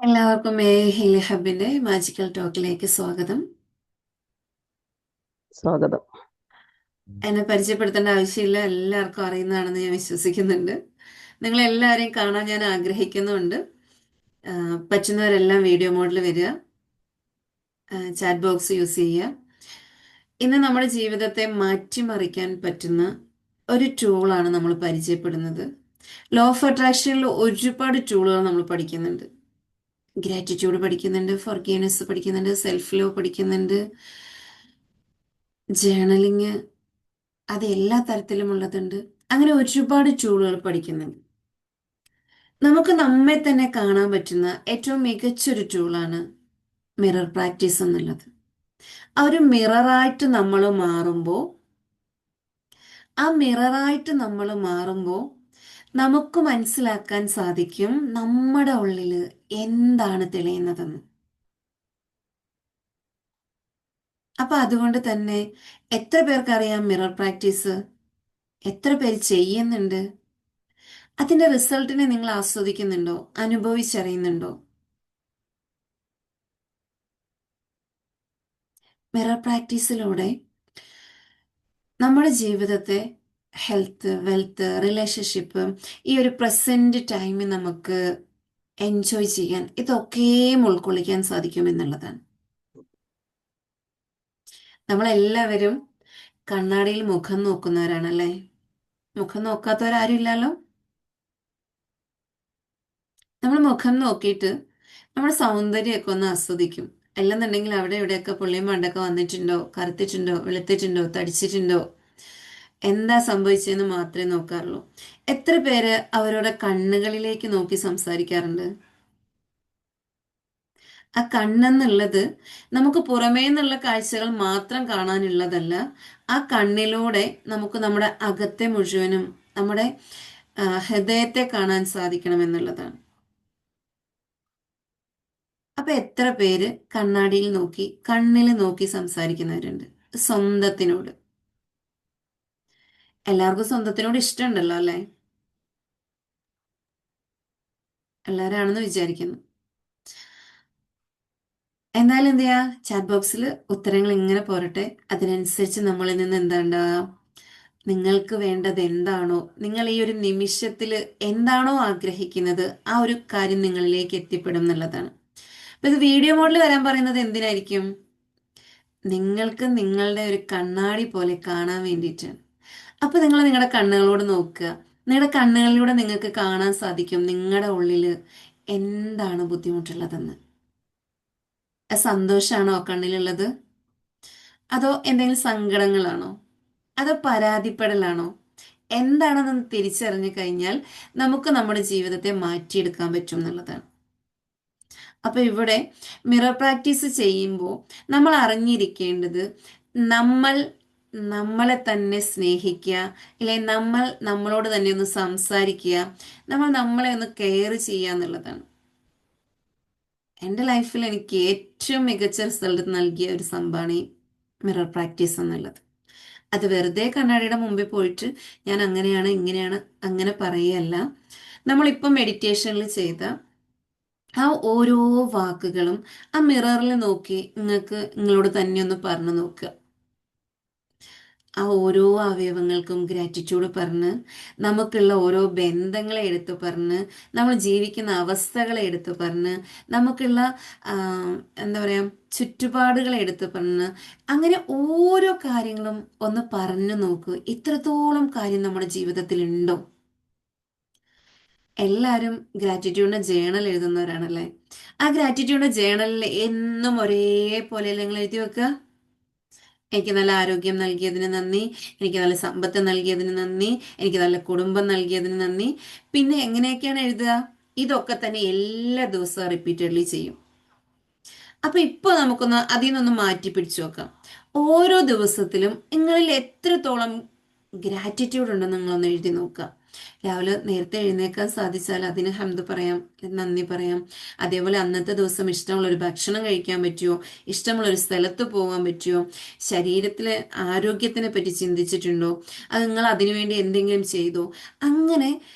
എല്ലാവർക്കും ഹിലി ഹബിന്റെ മാജിക്കൽ ടോക്കിലേക്ക് സ്വാഗതം. സ്വാഗതം. എന്നെ പരിചയപ്പെടുത്തേണ്ട ആവശ്യമില്ല, എല്ലാവർക്കും അറിയുന്നതാണെന്ന് ഞാൻ വിശ്വസിക്കുന്നുണ്ട്. നിങ്ങൾ എല്ലാവരെയും കാണാൻ ഞാൻ ആഗ്രഹിക്കുന്നുണ്ട്. പറ്റുന്നവരെല്ലാം വീഡിയോ മോഡിൽ വരിക, ചാറ്റ് ബോക്സ് യൂസ് ചെയ്യുക. ഇന്ന് നമ്മുടെ ജീവിതത്തെ മാറ്റിമറിക്കാൻ പറ്റുന്ന ഒരു ടൂളാണ് നമ്മൾ പരിചയപ്പെടുന്നത്. ലോ ഓഫ് അട്രാക്ഷനിൽ ഒരുപാട് ടൂളുകൾ നമ്മൾ പഠിക്കുന്നുണ്ട്. ഗ്രാറ്റിറ്റ്യൂഡ് പഠിക്കുന്നുണ്ട്, ഫൊർഗീവ്നെസ് പഠിക്കുന്നുണ്ട്, സെൽഫ് ലവ് പഠിക്കുന്നുണ്ട്, ജേണലിങ്, അത് എല്ലാ തരത്തിലുമുള്ളതുണ്ട്. അങ്ങനെ ഒരുപാട് ടൂളുകൾ പഠിക്കുന്നുണ്ട്. നമുക്ക് നമ്മെ തന്നെ കാണാൻ പറ്റുന്ന ഏറ്റവും മികച്ചൊരു ടൂളാണ് മിറർ പ്രാക്ടീസ് എന്നുള്ളത്. ആ ഒരു മിററായിട്ട് നമ്മൾ മാറുമ്പോൾ നമുക്ക് മനസ്സിലാക്കാൻ സാധിക്കും നമ്മുടെ ഉള്ളിൽ എന്താണ് തെളിയുന്നതെന്ന്. അപ്പൊ അതുകൊണ്ട് തന്നെ എത്ര പേർക്കറിയാം മിറർ പ്രാക്ടീസ്? എത്ര പേര് ചെയ്യുന്നുണ്ട്? അതിന്റെ റിസൾട്ടിനെ നിങ്ങൾ ആസ്വദിക്കുന്നുണ്ടോ? അനുഭവിച്ചറിയുന്നുണ്ടോ? മിറർ പ്രാക്ടീസിലൂടെ നമ്മുടെ ജീവിതത്തെ, ഹെൽത്ത്, വെൽത്ത്, റിലേഷൻഷിപ്പ്, ഈ ഒരു പ്രസന്റ് ടൈമിൽ നമുക്ക് എൻജോയ് ചെയ്യാൻ ഇതൊക്കെയും ഉൾക്കൊള്ളിക്കാൻ സാധിക്കും എന്നുള്ളതാണ്. നമ്മളെല്ലാവരും കണ്ണാടിയിൽ മുഖം നോക്കുന്നവരാണല്ലേ? മുഖം നോക്കാത്തവരാരും ഇല്ലല്ലോ. നമ്മൾ മുഖം നോക്കിയിട്ട് നമ്മുടെ സൗന്ദര്യമൊക്കെ ഒന്ന് ആസ്വദിക്കും. അല്ലെന്നുണ്ടെങ്കിൽ അവിടെ ഇവിടെയൊക്കെ പുള്ളിയും പണ്ടൊക്കെ വന്നിട്ടുണ്ടോ, കറുത്തിട്ടുണ്ടോ, വെളുത്തിട്ടുണ്ടോ, തടിച്ചിട്ടുണ്ടോ, എന്താ സംഭവിച്ചതെന്ന് മാത്രമേ നോക്കാറുള്ളൂ. എത്ര പേര് അവരുടെ കണ്ണുകളിലേക്ക് നോക്കി സംസാരിക്കാറുണ്ട്? ആ കണ്ണെന്നുള്ളത് നമുക്ക് പുറമേ നിന്നുള്ള കാഴ്ചകൾ മാത്രം കാണാനുള്ളതല്ല. ആ കണ്ണിലൂടെ നമുക്ക് നമ്മുടെ അകത്തെ മുഴുവനും, നമ്മുടെ ഹൃദയത്തെ കാണാൻ സാധിക്കണം എന്നുള്ളതാണ്. അപ്പൊ എത്ര പേര് കണ്ണാടിയിൽ നോക്കി, കണ്ണിൽ നോക്കി സംസാരിക്കുന്നവരുണ്ട് സ്വന്തത്തിനോട്? എല്ലാവർക്കും സ്വന്തത്തിനോട് ഇഷ്ടമുണ്ടല്ലോ അല്ലെ? എല്ലാവരാണെന്ന് വിചാരിക്കുന്നു. എന്തായാലും എന്ത് ചെയ്യാ, ചാറ്റ് ബോക്സിൽ ഉത്തരങ്ങൾ ഇങ്ങനെ പോരട്ടെ. അതിനനുസരിച്ച് നമ്മളിൽ നിന്ന് എന്താ ഉണ്ടാവുക? നിങ്ങൾക്ക് വേണ്ടത് എന്താണോ, നിങ്ങൾ ഈ ഒരു നിമിഷത്തിൽ എന്താണോ ആഗ്രഹിക്കുന്നത്, ആ ഒരു കാര്യം നിങ്ങളിലേക്ക് എത്തിപ്പെടും എന്നുള്ളതാണ്. അപ്പൊ ഇത് വീഡിയോ മോഡിൽ വരാൻ പറയുന്നത് എന്തിനായിരിക്കും? നിങ്ങൾക്ക് നിങ്ങളുടെ ഒരു കണ്ണാടി പോലെ കാണാൻ വേണ്ടിയിട്ടാണ്. അപ്പൊ നിങ്ങൾ നിങ്ങളുടെ കണ്ണുകളോട് നോക്കുക. നിങ്ങളുടെ കണ്ണുകളിലൂടെ നിങ്ങൾക്ക് കാണാൻ സാധിക്കും നിങ്ങളുടെ ഉള്ളിൽ എന്താണ് ബുദ്ധിമുട്ടുള്ളതെന്ന്. സന്തോഷാണോ കണ്ണിലുള്ളത്? അതോ എന്തെങ്കിലും സങ്കടങ്ങളാണോ? അതോ പരാതിപ്പെടലാണോ? എന്താണെന്ന് തിരിച്ചറിഞ്ഞു കഴിഞ്ഞാൽ നമുക്ക് നമ്മുടെ ജീവിതത്തെ മാറ്റിയെടുക്കാൻ പറ്റും എന്നുള്ളതാണ്. അപ്പൊ ഇവിടെ മിറർ പ്രാക്ടീസ് ചെയ്യുമ്പോൾ നമ്മൾ അറിഞ്ഞിരിക്കേണ്ടത്, നമ്മൾ നമ്മളെ തന്നെ സ്നേഹിക്കുക, ഇല്ലെ നമ്മൾ നമ്മളോട് തന്നെ ഒന്ന് സംസാരിക്കുക, നമ്മൾ നമ്മളെ ഒന്ന് കെയർ ചെയ്യുക എന്നുള്ളതാണ്. എൻ്റെ ലൈഫിൽ എനിക്ക് ഏറ്റവും മികച്ച റിസൾട്ട് നൽകിയ ഒരു സംഭവമാണ് ഈ മിറർ പ്രാക്ടീസ് എന്നുള്ളത്. അത് വെറുതെ കണ്ണാടിയുടെ മുമ്പിൽ പോയിട്ട് ഞാൻ അങ്ങനെയാണ് ഇങ്ങനെയാണ് അങ്ങനെ പറയുകയല്ല. നമ്മളിപ്പം മെഡിറ്റേഷനിൽ ചെയ്ത ആ ഓരോ വാക്കുകളും ആ മിററിൽ നോക്കി നിങ്ങളോട് തന്നെ ഒന്ന് പറഞ്ഞു നോക്കുക. ആ ഓരോ അവയവങ്ങൾക്കും ഗ്രാറ്റിറ്റ്യൂഡ് പറഞ്ഞ്, നമുക്കുള്ള ഓരോ ബന്ധങ്ങളെ എടുത്തു പറഞ്ഞ്, നമ്മൾ ജീവിക്കുന്ന അവസ്ഥകളെ എടുത്തു പറഞ്ഞ്, നമുക്കുള്ള ആ, എന്താ പറയുക, ചുറ്റുപാടുകളെ എടുത്തു പറഞ്ഞ്, അങ്ങനെ ഓരോ കാര്യങ്ങളും ഒന്ന് പറഞ്ഞു നോക്കൂ. ഇത്രത്തോളം കാര്യം നമ്മുടെ ജീവിതത്തിൽ ഉണ്ടോ? എല്ലാവരും ഗ്രാറ്റിറ്റ്യൂഡിന്റെ ജേണൽ എഴുതുന്നവരാണല്ലേ? ആ ഗ്രാറ്റിറ്റ്യൂഡിന്റെ ജേണലിൽ എന്നും ഒരേപോലെ നിങ്ങൾ എഴുതി വെക്കുക. എനിക്ക് നല്ല ആരോഗ്യം നൽകിയതിന് നന്ദി, എനിക്ക് നല്ല സമ്പത്ത് നൽകിയതിന് നന്ദി, എനിക്ക് നല്ല കുടുംബം നൽകിയതിന് നന്ദി. പിന്നെ എങ്ങനെയൊക്കെയാണ് എഴുതുക? ഇതൊക്കെ തന്നെ എല്ലാ ദിവസവും റിപ്പീറ്റഡ്ലി ചെയ്യും. അപ്പൊ ഇപ്പൊ നമുക്കൊന്ന് അതിൽ നിന്നൊന്ന് മാറ്റി പിടിച്ചു നോക്കാം. ഓരോ ദിവസത്തിലും നിങ്ങളിൽ എത്രത്തോളം ഗ്രാറ്റിറ്റ്യൂഡ് ഉണ്ടെന്ന് നിങ്ങളൊന്ന് എഴുതി നോക്കുക. രാവിലെ നേരത്തെ എഴുന്നേക്കാൻ സാധിച്ചാൽ അതിന് ഹംദ് പറയാം, നന്ദി പറയാം. അതേപോലെ അന്നത്തെ ദിവസം ഇഷ്ടമുള്ള ഒരു ഭക്ഷണം കഴിക്കാൻ പറ്റുമോ, ഇഷ്ടമുള്ള ഒരു സ്ഥലത്ത് പോകാൻ പറ്റുമോ, ശരീരത്തിലെ ആരോഗ്യത്തിനെ പറ്റി ചിന്തിച്ചിട്ടുണ്ടോ, അത് നിങ്ങൾ അതിനുവേണ്ടി എന്തെങ്കിലും ചെയ്തോ? അങ്ങനെ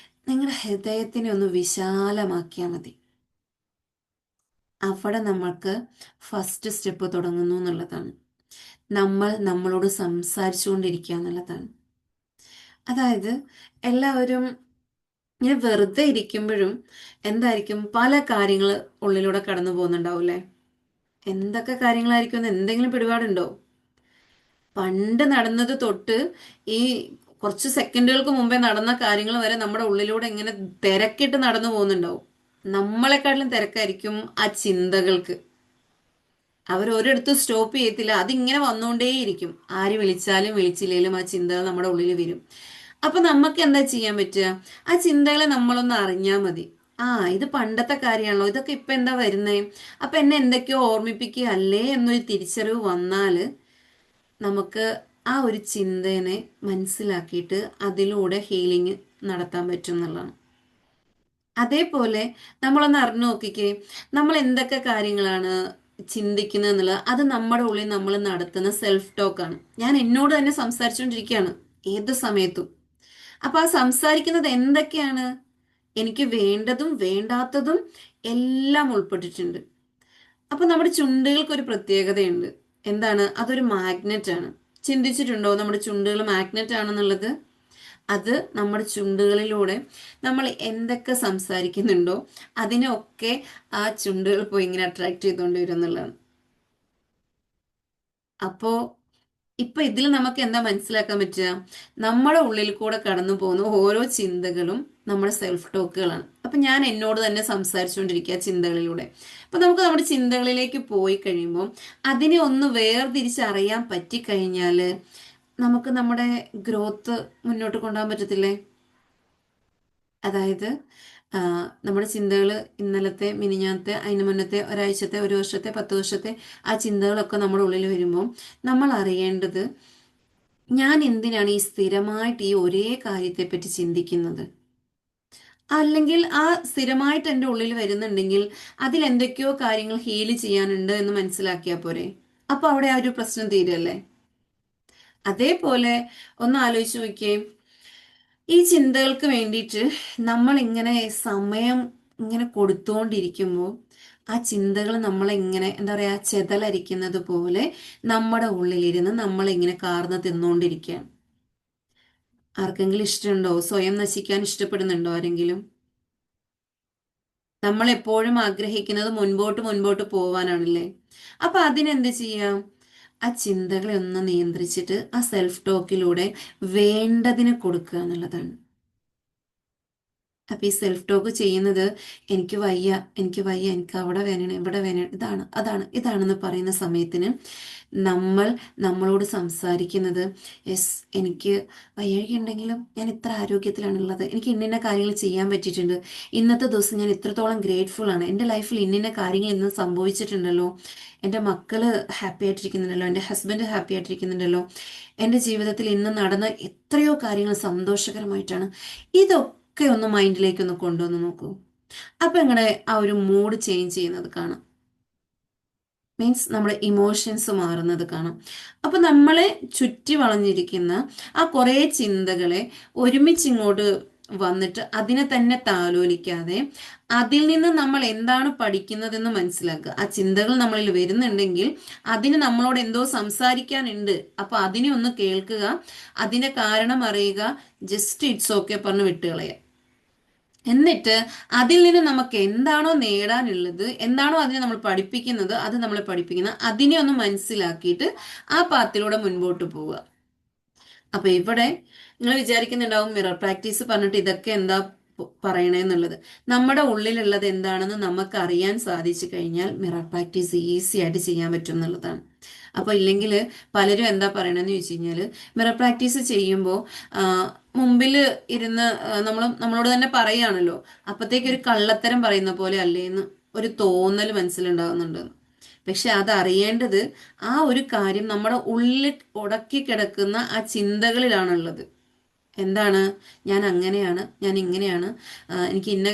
നിങ്ങളുടെ ഹൃദയത്തിനെ ഒന്ന് വിശാലമാക്കിയാൽ മതി. അവിടെ നമ്മൾക്ക് ഫസ്റ്റ് സ്റ്റെപ്പ് തുടങ്ങുന്നു എന്നുള്ളതാണ്. നമ്മൾ നമ്മളോട് സംസാരിച്ചുകൊണ്ടിരിക്കുക എന്നുള്ളതാണ്. അതായത് എല്ലാവരും ഇങ്ങനെ വെറുതെ ഇരിക്കുമ്പോഴും എന്തായിരിക്കും പല കാര്യങ്ങൾ ഉള്ളിലൂടെ കടന്നു പോകുന്നുണ്ടാവൂലേ. എന്തൊക്കെ കാര്യങ്ങളായിരിക്കും എന്ന് എന്തെങ്കിലും പിടിപാടുണ്ടോ? പണ്ട് നടന്നത് തൊട്ട് ഈ കുറച്ച് സെക്കൻഡുകൾക്ക് മുമ്പേ നടന്ന കാര്യങ്ങൾ വരെ നമ്മുടെ ഉള്ളിലൂടെ ഇങ്ങനെ തിരക്കിട്ട് നടന്നു പോകുന്നുണ്ടാവും. നമ്മളെക്കാട്ടിലും തിരക്കായിരിക്കും ആ ചിന്തകൾക്ക്. അവർ ഒരിടത്ത് സ്റ്റോപ്പ് ചെയ്യത്തില്ല, അതിങ്ങനെ വന്നുകൊണ്ടേയിരിക്കും. ആര് വിളിച്ചാലും വിളിച്ചില്ലേലും ആ ചിന്തകൾ നമ്മുടെ ഉള്ളിൽ വരും. അപ്പൊ നമുക്ക് എന്താ ചെയ്യാൻ പറ്റുക? ആ ചിന്തകളെ നമ്മളൊന്ന് അറിഞ്ഞാൽ മതി. ആ, ഇത് പണ്ടത്തെ കാര്യമാണല്ലോ, ഇതൊക്കെ ഇപ്പൊ എന്താ വരുന്നേ, അപ്പൊ എന്നെ എന്തൊക്കെയോ ഓർമ്മിപ്പിക്കുക അല്ലേ എന്നൊരു തിരിച്ചറിവ് വന്നാല് നമുക്ക് ആ ഒരു ചിന്തേനെ മനസ്സിലാക്കിയിട്ട് അതിലൂടെ ഹീലിംഗ് നടത്താൻ പറ്റും എന്നുള്ളതാണ്. അതേപോലെ നമ്മളൊന്ന് അറിഞ്ഞു നോക്കിക്കേ, നമ്മൾ എന്തൊക്കെ കാര്യങ്ങളാണ് ചിന്തിക്കുന്നത് എന്നുള്ളത് അത് നമ്മുടെ ഉള്ളിൽ നമ്മൾ നടത്തുന്ന സെൽഫ് ടോക്കാണ്. ഞാൻ എന്നോട് തന്നെ സംസാരിച്ചുകൊണ്ടിരിക്കുകയാണ് ഏത് സമയത്തും. അപ്പൊ ആ സംസാരിക്കുന്നത് എന്തൊക്കെയാണ്? എനിക്ക് വേണ്ടതും വേണ്ടാത്തതും എല്ലാം ഉൾപ്പെട്ടിട്ടുണ്ട്. അപ്പൊ നമ്മുടെ ചുണ്ടുകൾക്ക് ഒരു പ്രത്യേകതയുണ്ട്. എന്താണ്? അതൊരു മാഗ്നറ്റ് ആണ്. ചിന്തിച്ചിട്ടുണ്ടോ നമ്മുടെ ചുണ്ടുകൾ മാഗ്നറ്റ് ആണെന്നുള്ളത്? അത് നമ്മുടെ ചുണ്ടുകളിലൂടെ നമ്മൾ എന്തൊക്കെ സംസാരിക്കുന്നുണ്ടോ അതിനൊക്കെ ആ ചുണ്ടുകൾ പോയി ഇങ്ങനെ അട്രാക്ട് ചെയ്തുകൊണ്ട് വരും എന്നുള്ളതാണ്. അപ്പോ ഇപ്പൊ ഇതിൽ നമുക്ക് എന്താ മനസ്സിലാക്കാൻ പറ്റുക? നമ്മുടെ ഉള്ളിൽ കൂടെ കടന്നു പോകുന്ന ഓരോ ചിന്തകളും നമ്മുടെ സെൽഫ് ടോക്കുകളാണ്. അപ്പൊ ഞാൻ എന്നോട് തന്നെ സംസാരിച്ചുകൊണ്ടിരിക്കുക ചിന്തകളിലൂടെ. അപ്പൊ നമുക്ക് നമ്മുടെ ചിന്തകളിലേക്ക് പോയി കഴിയുമ്പോൾ അതിനെ ഒന്ന് വേർതിരിച്ചറിയാൻ പറ്റിക്കഴിഞ്ഞാല് നമുക്ക് നമ്മുടെ ഗ്രോത്ത് മുന്നോട്ട് കൊണ്ടുപോകാൻ പറ്റത്തില്ലേ? അതായത് ആ, നമ്മുടെ ചിന്തകൾ ഇന്നലത്തെ, മിനിഞ്ഞാത്തെ, അതിന് മുന്നത്തെ, ഒരാഴ്ചത്തെ, ഒരു വർഷത്തെ, 10 വർഷത്തെ ആ ചിന്തകളൊക്കെ നമ്മുടെ ഉള്ളിൽ വരുമ്പോൾ നമ്മൾ അറിയേണ്ടത്, ഞാൻ എന്തിനാണ് ഈ സ്ഥിരമായിട്ട് ഈ ഒരേ കാര്യത്തെപ്പറ്റി ചിന്തിക്കുന്നത്? അല്ലെങ്കിൽ ആ സ്ഥിരമായിട്ട് എൻ്റെ ഉള്ളിൽ വരുന്നുണ്ടെങ്കിൽ അതിൽ എന്തൊക്കെയോ കാര്യങ്ങൾ ഹീൽ ചെയ്യാനുണ്ട് എന്ന് മനസ്സിലാക്കിയാൽ പോരെ? അപ്പൊ അവിടെ ആ ഒരു പ്രശ്നം തീരല്ലേ? അതേപോലെ ഒന്ന് ആലോചിച്ച് നോക്കിയേ, ഈ ചിന്തകൾക്ക് വേണ്ടിയിട്ട് നമ്മൾ ഇങ്ങനെ സമയം ഇങ്ങനെ കൊടുത്തുകൊണ്ടിരിക്കുമ്പോൾ ആ ചിന്തകൾ നമ്മളിങ്ങനെ എന്താ പറയാ ചെതലരിക്കുന്നത് പോലെ നമ്മുടെ ഉള്ളിലിരുന്ന് നമ്മളിങ്ങനെ കാർന്ന് തിന്നുകൊണ്ടിരിക്കുകയാണ്. ആർക്കെങ്കിലും ഇഷ്ടമുണ്ടോ? സ്വയം നശിക്കാൻ ഇഷ്ടപ്പെടുന്നുണ്ടോ ആരെങ്കിലും? നമ്മൾ എപ്പോഴും ആഗ്രഹിക്കുന്നത് മുൻപോട്ട് മുൻപോട്ട് പോവാനാണല്ലേ. അപ്പൊ അതിനെന്ത് ചെയ്യാം? ആ ചിന്തകളെ ഒന്ന് നിയന്ത്രിച്ചിട്ട് ആ സെൽഫ് ടോക്കിലൂടെ വേണ്ടതിനെ കൊടുക്കുക എന്നുള്ളതാണ്. അപ്പൊ ഈ സെൽഫ് ടോക്ക് ചെയ്യുന്നത്, എനിക്ക് വയ്യ, എനിക്ക് വയ്യ, എനിക്ക് അവിടെ വേണം, ഇവിടെ വേണം, ഇതാണ് അതാണ് ഇതാണെന്ന് പറയുന്ന സമയത്തിന് നമ്മൾ നമ്മളോട് സംസാരിക്കുന്നത്, യെസ്, എനിക്ക് വയ്യാഴികയുണ്ടെങ്കിലും ഞാൻ ഇത്ര ആരോഗ്യത്തിലാണുള്ളത്, എനിക്ക് ഇന്നിന്ന കാര്യങ്ങൾ ചെയ്യാൻ പറ്റിയിട്ടുണ്ട്, ഇന്നത്തെ ദിവസം ഞാൻ ഇത്രത്തോളം ഗ്രേറ്റ്ഫുൾ ആണ്, എൻ്റെ ലൈഫിൽ ഇന്നിന്ന കാര്യങ്ങൾ ഇന്ന് സംഭവിച്ചിട്ടുണ്ടല്ലോ, എൻ്റെ മക്കള് ഹാപ്പി ആയിട്ടിരിക്കുന്നുണ്ടല്ലോ, എൻ്റെ ഹസ്ബൻഡ് ഹാപ്പി ആയിട്ടിരിക്കുന്നുണ്ടല്ലോ, എൻ്റെ ജീവിതത്തിൽ ഇന്ന് നടന്ന എത്രയോ കാര്യങ്ങൾ സന്തോഷകരമായിട്ടാണ്. ഇതൊക്കെ ഒന്ന് മൈൻഡിലേക്ക് ഒന്ന് കൊണ്ടുവന്ന് നോക്കൂ. അപ്പൊ ഇങ്ങനെ ആ ഒരു മൂഡ് ചേഞ്ച് ചെയ്യുന്നത് കാണാം. മീൻസ് നമ്മുടെ ഇമോഷൻസ് മാറുന്നത് കാണാം. അപ്പൊ നമ്മളെ ചുറ്റി വളഞ്ഞിരിക്കുന്ന ആ കുറേ ചിന്തകളെ ഒരുമിച്ച് ഇങ്ങോട്ട് വന്നിട്ട് അതിനെ തന്നെ താലോലിക്കാതെ അതിൽ നിന്ന് നമ്മൾ എന്താണ് പഠിക്കുന്നതെന്ന് മനസ്സിലാക്കുക. ആ ചിന്തകൾ നമ്മളിൽ വരുന്നുണ്ടെങ്കിൽ അതിന് നമ്മളോട് എന്തോ സംസാരിക്കാനുണ്ട്. അപ്പൊ അതിനെ ഒന്ന് കേൾക്കുക, അതിന്റെ കാരണം അറിയുക, ജസ്റ്റ് ഇറ്റ്സ് ഓക്കെ പറഞ്ഞ് വിട്ടുകളയുക. എന്നിട്ട് അതിൽ നിന്ന് നമുക്ക് എന്താണോ നേടാനുള്ളത്, എന്താണോ അതിനെ നമ്മൾ പഠിപ്പിക്കുന്നത്, അത് നമ്മളെ പഠിപ്പിക്കുന്ന അതിനെ ഒന്ന് മനസ്സിലാക്കിയിട്ട് ആ പാത്തിലൂടെ മുൻപോട്ട് പോവുക. അപ്പൊ ഇവിടെ നിങ്ങൾ വിചാരിക്കുന്നുണ്ടാവും മിറർ പ്രാക്ടീസ് പറഞ്ഞിട്ട് ഇതൊക്കെ എന്താ പറയണേന്നുള്ളത്. നമ്മുടെ ഉള്ളിലുള്ളത് എന്താണെന്ന് നമുക്ക് അറിയാൻ സാധിച്ചു കഴിഞ്ഞാൽ മിറർ പ്രാക്ടീസ് ഈസി ആയിട്ട് ചെയ്യാൻ പറ്റും എന്നുള്ളതാണ്. അപ്പൊ ഇല്ലെങ്കിൽ പലരും എന്താ പറയണെന്ന് ചോദിച്ചു കഴിഞ്ഞാല്, മിറർ പ്രാക്ടീസ് ചെയ്യുമ്പോൾ മുമ്പിൽ ഇരുന്ന് നമ്മളോട് തന്നെ പറയാണല്ലോ, അപ്പത്തേക്ക് ഒരു കള്ളത്തരം പറയുന്ന പോലെ അല്ലേന്ന് ഒരു തോന്നൽ മനസ്സിലുണ്ടാകുന്നുണ്ട്. പക്ഷെ അതറിയേണ്ടത് ആ ഒരു കാര്യം നമ്മുടെ ഉള്ളിൽ ഉടക്കി കിടക്കുന്ന ആ ചിന്തകളിലാണുള്ളത്. എന്താണ്? ഞാൻ അങ്ങനെയാണ്, ഞാൻ ഇങ്ങനെയാണ്, എനിക്ക് ഇന്ന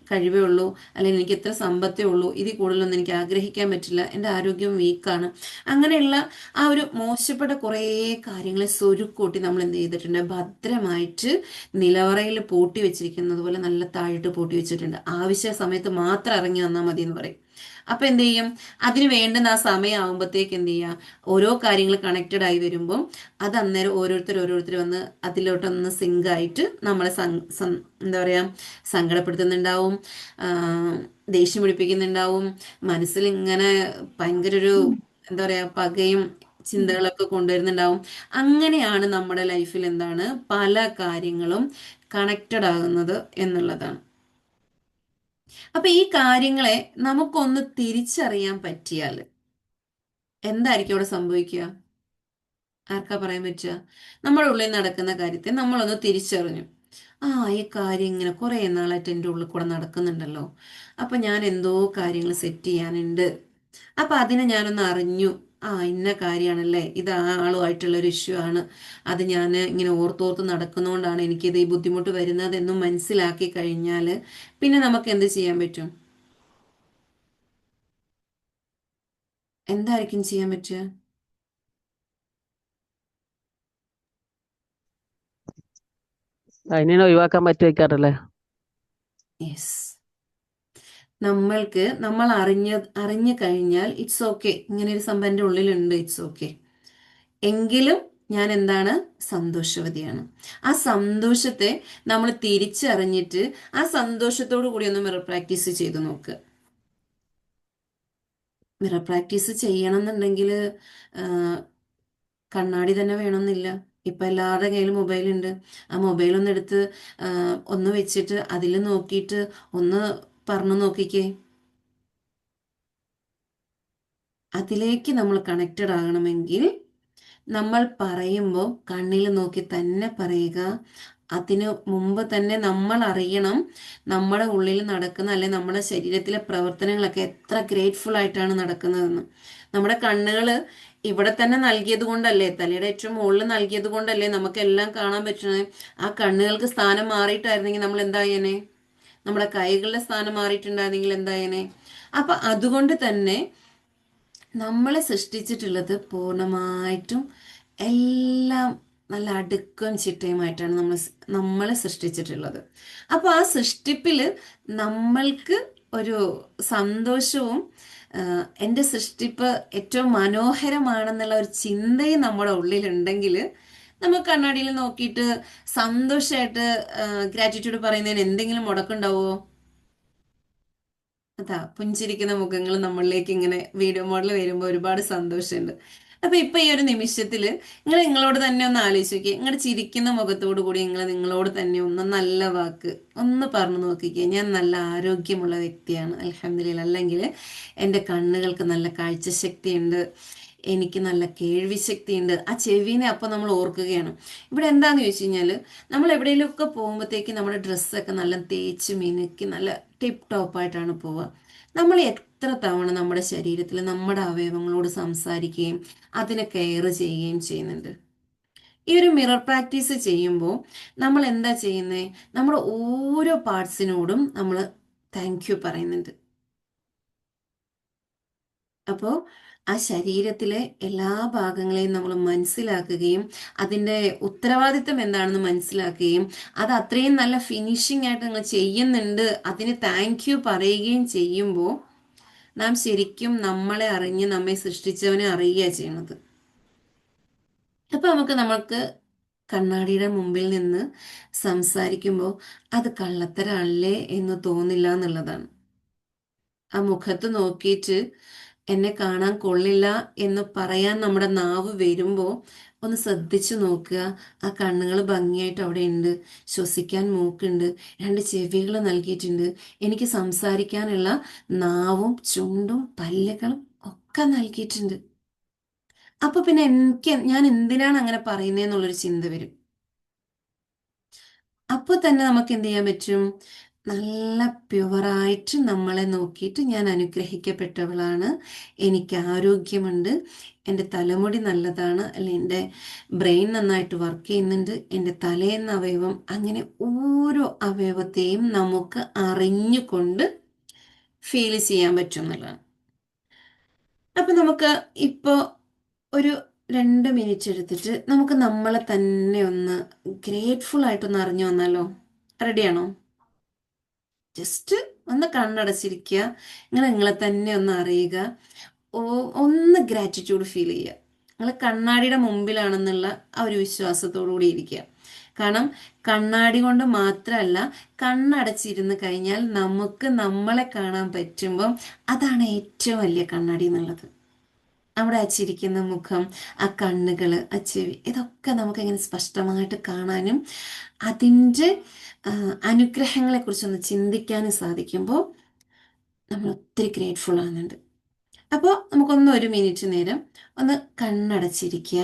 കഴിവേ ഉള്ളൂ, അല്ലെങ്കിൽ എനിക്ക് ഇത്ര സമ്പത്തേ ഉള്ളൂ, ഇതിൽ കൂടുതലൊന്നും എനിക്ക് ആഗ്രഹിക്കാൻ പറ്റില്ല, എൻ്റെ ആരോഗ്യം വീക്കാണ്. അങ്ങനെയുള്ള ആ ഒരു മോശപ്പെട്ട കുറേ കാര്യങ്ങളെ സ്വരുക്കൂട്ടി നമ്മൾ എന്ത് ചെയ്തിട്ടുണ്ട്? ഭദ്രമായിട്ട് നിലവറയിൽ പൂട്ടി വെച്ചിരിക്കുന്നത് പോലെ നല്ല താഴിട്ട് പൂട്ടി വെച്ചിട്ടുണ്ട്. ആവശ്യ സമയത്ത് മാത്രം ഇറങ്ങി വന്നാൽ മതി എന്ന് പറയും. അപ്പൊ എന്ത് ചെയ്യും? അതിന് വേണ്ടുന്ന ആ സമയം ആകുമ്പോഴത്തേക്ക് എന്ത് ചെയ്യുക? ഓരോ കാര്യങ്ങൾ കണക്റ്റഡ് ആയി വരുമ്പോൾ അത് അന്നേരം ഓരോരുത്തർ വന്ന് അതിലോട്ടൊന്ന് സിങ്ക് ആയിട്ട് നമ്മളെ എന്താ പറയാ, സങ്കടപ്പെടുത്തുന്നുണ്ടാവും, ദേഷ്യം പിടിപ്പിക്കുന്നുണ്ടാവും, മനസ്സിൽ ഇങ്ങനെ ഭയങ്കര ഒരു എന്താ പറയാ പകയും ചിന്തകളൊക്കെ കൊണ്ടുവരുന്നുണ്ടാവും. അങ്ങനെയാണ് നമ്മുടെ ലൈഫിൽ എന്താണ് പല കാര്യങ്ങളും കണക്റ്റഡ് ആകുന്നത് എന്നുള്ളതാണ്. അപ്പൊ ഈ കാര്യങ്ങളെ നമുക്കൊന്ന് തിരിച്ചറിയാൻ പറ്റിയാൽ എന്തായിരിക്കും അവിടെ സംഭവിക്കുക? ആർക്കാ പറയാൻ പറ്റുക? നമ്മുടെ ഉള്ളിൽ നടക്കുന്ന കാര്യത്തെ നമ്മളൊന്ന് തിരിച്ചറിഞ്ഞു. ആ, ഈ കാര്യം ഇങ്ങനെ കുറേ നാളായിട്ട് എൻ്റെ ഉള്ളിൽ കൂടെ നടക്കുന്നുണ്ടല്ലോ. അപ്പൊ ഞാൻ എന്തോ കാര്യങ്ങൾ സെറ്റ് ചെയ്യാനുണ്ട്. അപ്പൊ അതിനെ ഞാനൊന്ന് അറിഞ്ഞു. ആ, ഇന്ന കാര്യമാണല്ലേ, ഇത് ആ ആളുമായിട്ടുള്ള ഒരു ഇഷ്യൂ ആണ്. അത് ഞാൻ ഇങ്ങനെ ഓർത്തോർത്ത് നടക്കുന്നതുകൊണ്ടാണ് എനിക്കിത് ഈ ബുദ്ധിമുട്ട് വരുന്നത് എന്നും മനസ്സിലാക്കി കഴിഞ്ഞാൽ പിന്നെ നമുക്ക് എന്ത് ചെയ്യാൻ പറ്റും? എന്തായിരിക്കും ചെയ്യാൻ പറ്റുക? അതിനെ ഒഴിവാക്കാൻ പറ്റുമായിക്കാറല്ലേ? യെസ്. നമ്മൾ അറിഞ്ഞു കഴിഞ്ഞാൽ ഇറ്റ്സ് ഓക്കെ, ഇങ്ങനെ ഒരു സംഭവം എൻ്റെ ഉള്ളിലുണ്ട്, ഇറ്റ്സ് ഓക്കെ. എങ്കിലും ഞാൻ എന്താണ്? സന്തോഷവതിയാണ്. ആ സന്തോഷത്തെ നമ്മൾ തിരിച്ചറിഞ്ഞിട്ട് ആ സന്തോഷത്തോടു കൂടി ഒന്ന് മിറർ പ്രാക്ടീസ് ചെയ്ത് നോക്കുക. മിറർ പ്രാക്ടീസ് ചെയ്യണം എന്നുണ്ടെങ്കിൽ കണ്ണാടി തന്നെ വേണമെന്നില്ല. ഇപ്പൊ എല്ലാവരുടെ കയ്യിലും മൊബൈലുണ്ട്. ആ മൊബൈൽ ഒന്ന് എടുത്ത് ഒന്ന് വെച്ചിട്ട് അതിൽ നോക്കിയിട്ട് ഒന്ന് പറഞ്ഞു നോക്കിക്കേ. അതിലേക്ക് നമ്മൾ കണക്റ്റഡ് ആകണമെങ്കിൽ നമ്മൾ പറയുമ്പോൾ കണ്ണിൽ നോക്കി തന്നെ പറയുക. അതിനു മുമ്പ് തന്നെ നമ്മൾ അറിയണം നമ്മുടെ ഉള്ളിൽ നടക്കുന്ന, അല്ലെ നമ്മുടെ ശരീരത്തിലെ പ്രവർത്തനങ്ങളൊക്കെ എത്ര ഗ്രേറ്റ്ഫുൾ ആയിട്ടാണ് നടക്കുന്നതെന്ന്. നമ്മുടെ കണ്ണുകൾ ഇവിടെ തന്നെ നൽകിയത് കൊണ്ടല്ലേ, തലയുടെ ഏറ്റവും മുകളിൽ നൽകിയത് കൊണ്ടല്ലേ നമുക്കെല്ലാം കാണാൻ പറ്റുന്നത്. ആ കണ്ണുകൾക്ക് സ്ഥാനം മാറിയിട്ടായിരുന്നെങ്കിൽ നമ്മൾ എന്തായേനെ? നമ്മുടെ കൈകളുടെ സ്ഥാനം മാറിയിട്ടുണ്ടായിരുന്നെങ്കിൽ എന്തായേനെ? അപ്പൊ അതുകൊണ്ട് തന്നെ നമ്മളെ സൃഷ്ടിച്ചിട്ടുള്ളത് പൂർണ്ണമായിട്ടും എല്ലാം നല്ല അടുക്കും ചിട്ടയുമായിട്ടാണ് നമ്മളെ സൃഷ്ടിച്ചിട്ടുള്ളത്. അപ്പോൾ ആ സൃഷ്ടിപ്പിൽ നമ്മൾക്ക് ഒരു സന്തോഷവും എൻ്റെ സൃഷ്ടിപ്പ് ഏറ്റവും മനോഹരമാണെന്നുള്ള ഒരു ചിന്തയും നമ്മുടെ ഉള്ളിലുണ്ടെങ്കിൽ നമുക്ക് കണ്ണാടിയിൽ നോക്കിയിട്ട് സന്തോഷമായിട്ട് ഗ്രാറ്റിറ്റ്യൂഡ് പറയുന്നതിന് എന്തെങ്കിലും മുടക്കുണ്ടാവുമോ? അതാ പുഞ്ചിരിക്കുന്ന മുഖങ്ങൾ നമ്മളിലേക്ക് ഇങ്ങനെ വീഡിയോ മോഡൽ വരുമ്പോൾ ഒരുപാട് സന്തോഷമുണ്ട്. അപ്പൊ ഇപ്പൊ ഈ ഒരു നിമിഷത്തില് നിങ്ങളോട് തന്നെ ഒന്ന് ആലോചിച്ച് നോക്കിയേ. നിങ്ങളുടെ ചിരിക്കുന്ന മുഖത്തോടു കൂടി നിങ്ങളോട് തന്നെ ഒന്ന് നല്ല വാക്ക് ഒന്ന് പറഞ്ഞു നോക്കിക്കേ. ഞാൻ നല്ല ആരോഗ്യമുള്ള വ്യക്തിയാണ്, അൽഹംദുലില്ലാ. അല്ലെങ്കിൽ എൻ്റെ കണ്ണുകൾക്ക് നല്ല കാഴ്ചശക്തിയുണ്ട്, എനിക്ക് നല്ല കേൾവി ശക്തിയുണ്ട്. ആ ചെവിനെ അപ്പൊ നമ്മൾ ഓർക്കുകയാണ്. ഇവിടെ എന്താന്ന് ചോദിച്ചു കഴിഞ്ഞാൽ നമ്മൾ എവിടെയെങ്കിലുമൊക്കെ പോകുമ്പോഴത്തേക്ക് നമ്മുടെ ഡ്രസ്സൊക്കെ നല്ല തേച്ച് മിനുക്കി നല്ല ടിപ്പ് ടോപ്പായിട്ടാണ് പോവുക. നമ്മൾ എത്ര തവണ നമ്മുടെ ശരീരത്തിൽ നമ്മുടെ അവയവങ്ങളോട് സംസാരിക്കുകയും അതിനെ കെയർ ചെയ്യുകയും ചെയ്യുന്നുണ്ട്? ഈ ഒരു മിറർ പ്രാക്ടീസ് ചെയ്യുമ്പോൾ നമ്മൾ എന്താ ചെയ്യുന്നത്? നമ്മുടെ ഓരോ പാർട്സിനോടും നമ്മൾ താങ്ക് യു പറയുന്നുണ്ട്. അപ്പോൾ ആ ശരീരത്തിലെ എല്ലാ ഭാഗങ്ങളെയും നമ്മൾ മനസ്സിലാക്കുകയും അതിൻ്റെ ഉത്തരവാദിത്തം എന്താണെന്ന് മനസ്സിലാക്കുകയും അത് അത്രയും നല്ല ഫിനിഷിംഗ് ആയിട്ട് നിങ്ങൾ ചെയ്യുന്നുണ്ട്, അതിന് താങ്ക് യു പറയുകയും ചെയ്യുമ്പോൾ നാം ശരിക്കും നമ്മളെ അറിഞ്ഞ് നമ്മെ സൃഷ്ടിച്ചവനെ അറിയുക ചെയ്യണത്. അപ്പൊ നമ്മൾക്ക് കണ്ണാടിയുടെ മുമ്പിൽ നിന്ന് സംസാരിക്കുമ്പോൾ അത് കള്ളത്തരല്ലേ എന്ന് തോന്നില്ല എന്നുള്ളതാണ്. ആ മുഖത്ത് നോക്കിയിട്ട് എന്നെ കാണാൻ കൊള്ളില്ല എന്ന് പറയാൻ നമ്മുടെ നാവ് വരുമ്പോൾ ഒന്ന് ശ്രദ്ധിച്ചു നോക്കുക. ആ കണ്ണുകൾ ഭംഗിയായിട്ട് അവിടെ ഉണ്ട്, ശ്വസിക്കാൻ മൂക്കുണ്ട്, രണ്ട് ചെവികൾ നൽകിയിട്ടുണ്ട്, എനിക്ക് സംസാരിക്കാനുള്ള നാവും ചുണ്ടും പല്ലുകളും ഒക്കെ നൽകിയിട്ടുണ്ട്. അപ്പൊ പിന്നെ ഞാൻ എന്തിനാണ് അങ്ങനെ പറയുന്നതെന്നുള്ളൊരു ചിന്ത വരും. അപ്പൊ തന്നെ നമുക്ക് എന്ത് ചെയ്യാൻ പറ്റും? നല്ല പ്യുവറായിട്ട് നമ്മളെ നോക്കിയിട്ട് ഞാൻ അനുഗ്രഹിക്കപ്പെട്ടവളാണ്, എനിക്ക് ആരോഗ്യമുണ്ട്, എൻ്റെ തലമുടി നല്ലതാണ്, അല്ലെ എൻ്റെ ബ്രെയിൻ നന്നായിട്ട് വർക്ക് ചെയ്യുന്നുണ്ട്, എൻ്റെ തലേന്ന അവയവം, അങ്ങനെ ഓരോ അവയവത്തെയും നമുക്ക് അറിഞ്ഞുകൊണ്ട് ഫീൽ ചെയ്യാൻ പറ്റും എന്നുള്ളതാണ്. അപ്പം നമുക്ക് ഇപ്പോൾ ഒരു 2 മിനിറ്റ് എടുത്തിട്ട് നമുക്ക് നമ്മളെ തന്നെ ഒന്ന് ഗ്രേറ്റ്ഫുൾ ആയിട്ടൊന്ന് അറിഞ്ഞു വന്നാലോ? റെഡിയാണോ? ജസ്റ്റ് ഒന്ന് കണ്ണടച്ചിരിക്കുക, നിങ്ങളെ തന്നെ ഒന്ന് അറിയുക, ഒന്ന് ഗ്രാറ്റിറ്റ്യൂഡ് ഫീൽ ചെയ്യുക. നിങ്ങൾ കണ്ണാടിയുടെ മുമ്പിലാണെന്നുള്ള ആ ഒരു വിശ്വാസത്തോടു കൂടി ഇരിക്കുക. കാരണം കണ്ണാടി കൊണ്ട് മാത്രമല്ല, കണ്ണടച്ചിരുന്ന് കഴിഞ്ഞാൽ നമുക്ക് നമ്മളെ കാണാൻ പറ്റുമ്പം അതാണ് ഏറ്റവും വലിയ കണ്ണാടി എന്നുള്ളത്. നമ്മുടെ ആ ചിരിക്കുന്ന മുഖം, ആ കണ്ണുകൾ, ആ ചെവി, ഇതൊക്കെ നമുക്കിങ്ങനെ സ്പഷ്ടമായിട്ട് കാണാനും അതിൻ്റെ അനുഗ്രഹങ്ങളെക്കുറിച്ചൊന്ന് ചിന്തിക്കാനും സാധിക്കുമ്പോൾ നമ്മൾ ഒത്തിരി ഗ്രേറ്റ്ഫുൾ ആകുന്നുണ്ട്. അപ്പോൾ നമുക്കൊന്ന് 1 മിനിറ്റ് നേരം ഒന്ന് കണ്ണടച്ചിരിക്കുക.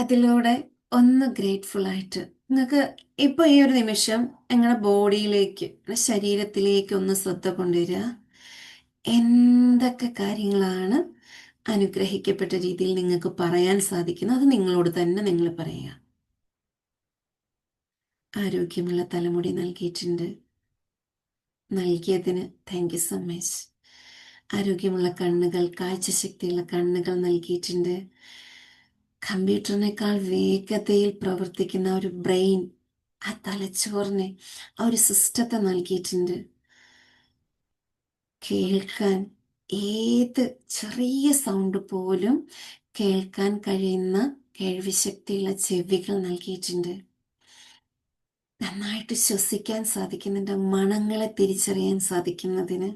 അതിലൂടെ ഒന്ന് ഗ്രേറ്റ്ഫുൾ ആയിട്ട് നിങ്ങൾക്ക് ഇപ്പോൾ ഈ ഒരു നിമിഷം നിങ്ങളുടെ ബോഡിയിലേക്ക്, ശരീരത്തിലേക്ക് ഒന്ന് ശ്രദ്ധ കൊണ്ടുവരിക. എന്തൊക്കെ കാര്യങ്ങളാണ് അനുഗ്രഹിക്കപ്പെട്ട രീതിയിൽ നിങ്ങൾക്ക് പറയാൻ സാധിക്കുന്നത്, അത് നിങ്ങളോട് തന്നെ നിങ്ങൾ പറയുക. ആരോഗ്യമുള്ള തലമുടി നൽകിയിട്ടുണ്ട്, നൽകിയതിന് താങ്ക് യു സോ മച്ച്. ആരോഗ്യമുള്ള കണ്ണുകൾ, കാഴ്ചശക്തിയുള്ള കണ്ണുകൾ നൽകിയിട്ടുണ്ട്. കമ്പ്യൂട്ടറിനേക്കാൾ വേഗതയിൽ പ്രവർത്തിക്കുന്ന ഒരു ബ്രെയിൻ, ആ തലച്ചോറിനെ, ആ ഒരു സിസ്റ്റത്തെ നൽകിയിട്ടുണ്ട്. കേൾക്കാൻ, ഏത് ചെറിയ സൗണ്ട് പോലും കേൾക്കാൻ കഴിയുന്ന കേൾവിശക്തിയുള്ള ചെവികൾ നൽകിയിട്ടുണ്ട്. നന്നായിട്ട് ശ്വസിക്കാൻ സാധിക്കുന്നുണ്ട്, മണങ്ങളെ തിരിച്ചറിയാൻ സാധിക്കുന്നതിന്.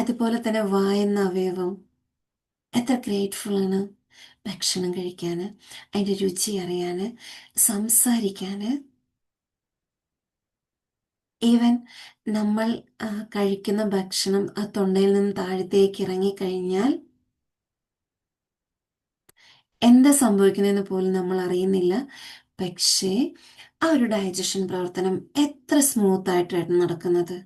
അതുപോലെ തന്നെ വായെന്ന അവയവം എത്ര ഗ്രേറ്റ്ഫുൾ ആണ്. ഭക്ഷണം കഴിക്കാൻ, അതിൻ്റെ രുചി അറിയാൻ, സംസാരിക്കാൻ, ഈവൻ നമ്മൾ കഴിക്കുന്ന ഭക്ഷണം ആ തൊണ്ടയിൽ നിന്ന് താഴത്തേക്ക് ഇറങ്ങിക്കഴിഞ്ഞാൽ എന്താ സംഭവിക്കുന്നതെന്ന് പോലും നമ്മൾ അറിയുന്നില്ല. പക്ഷേ ആ ഒരു ഡൈജഷൻ പ്രവർത്തനം എത്ര സ്മൂത്ത് ആയിട്ടാണ് നടക്കുന്നത്.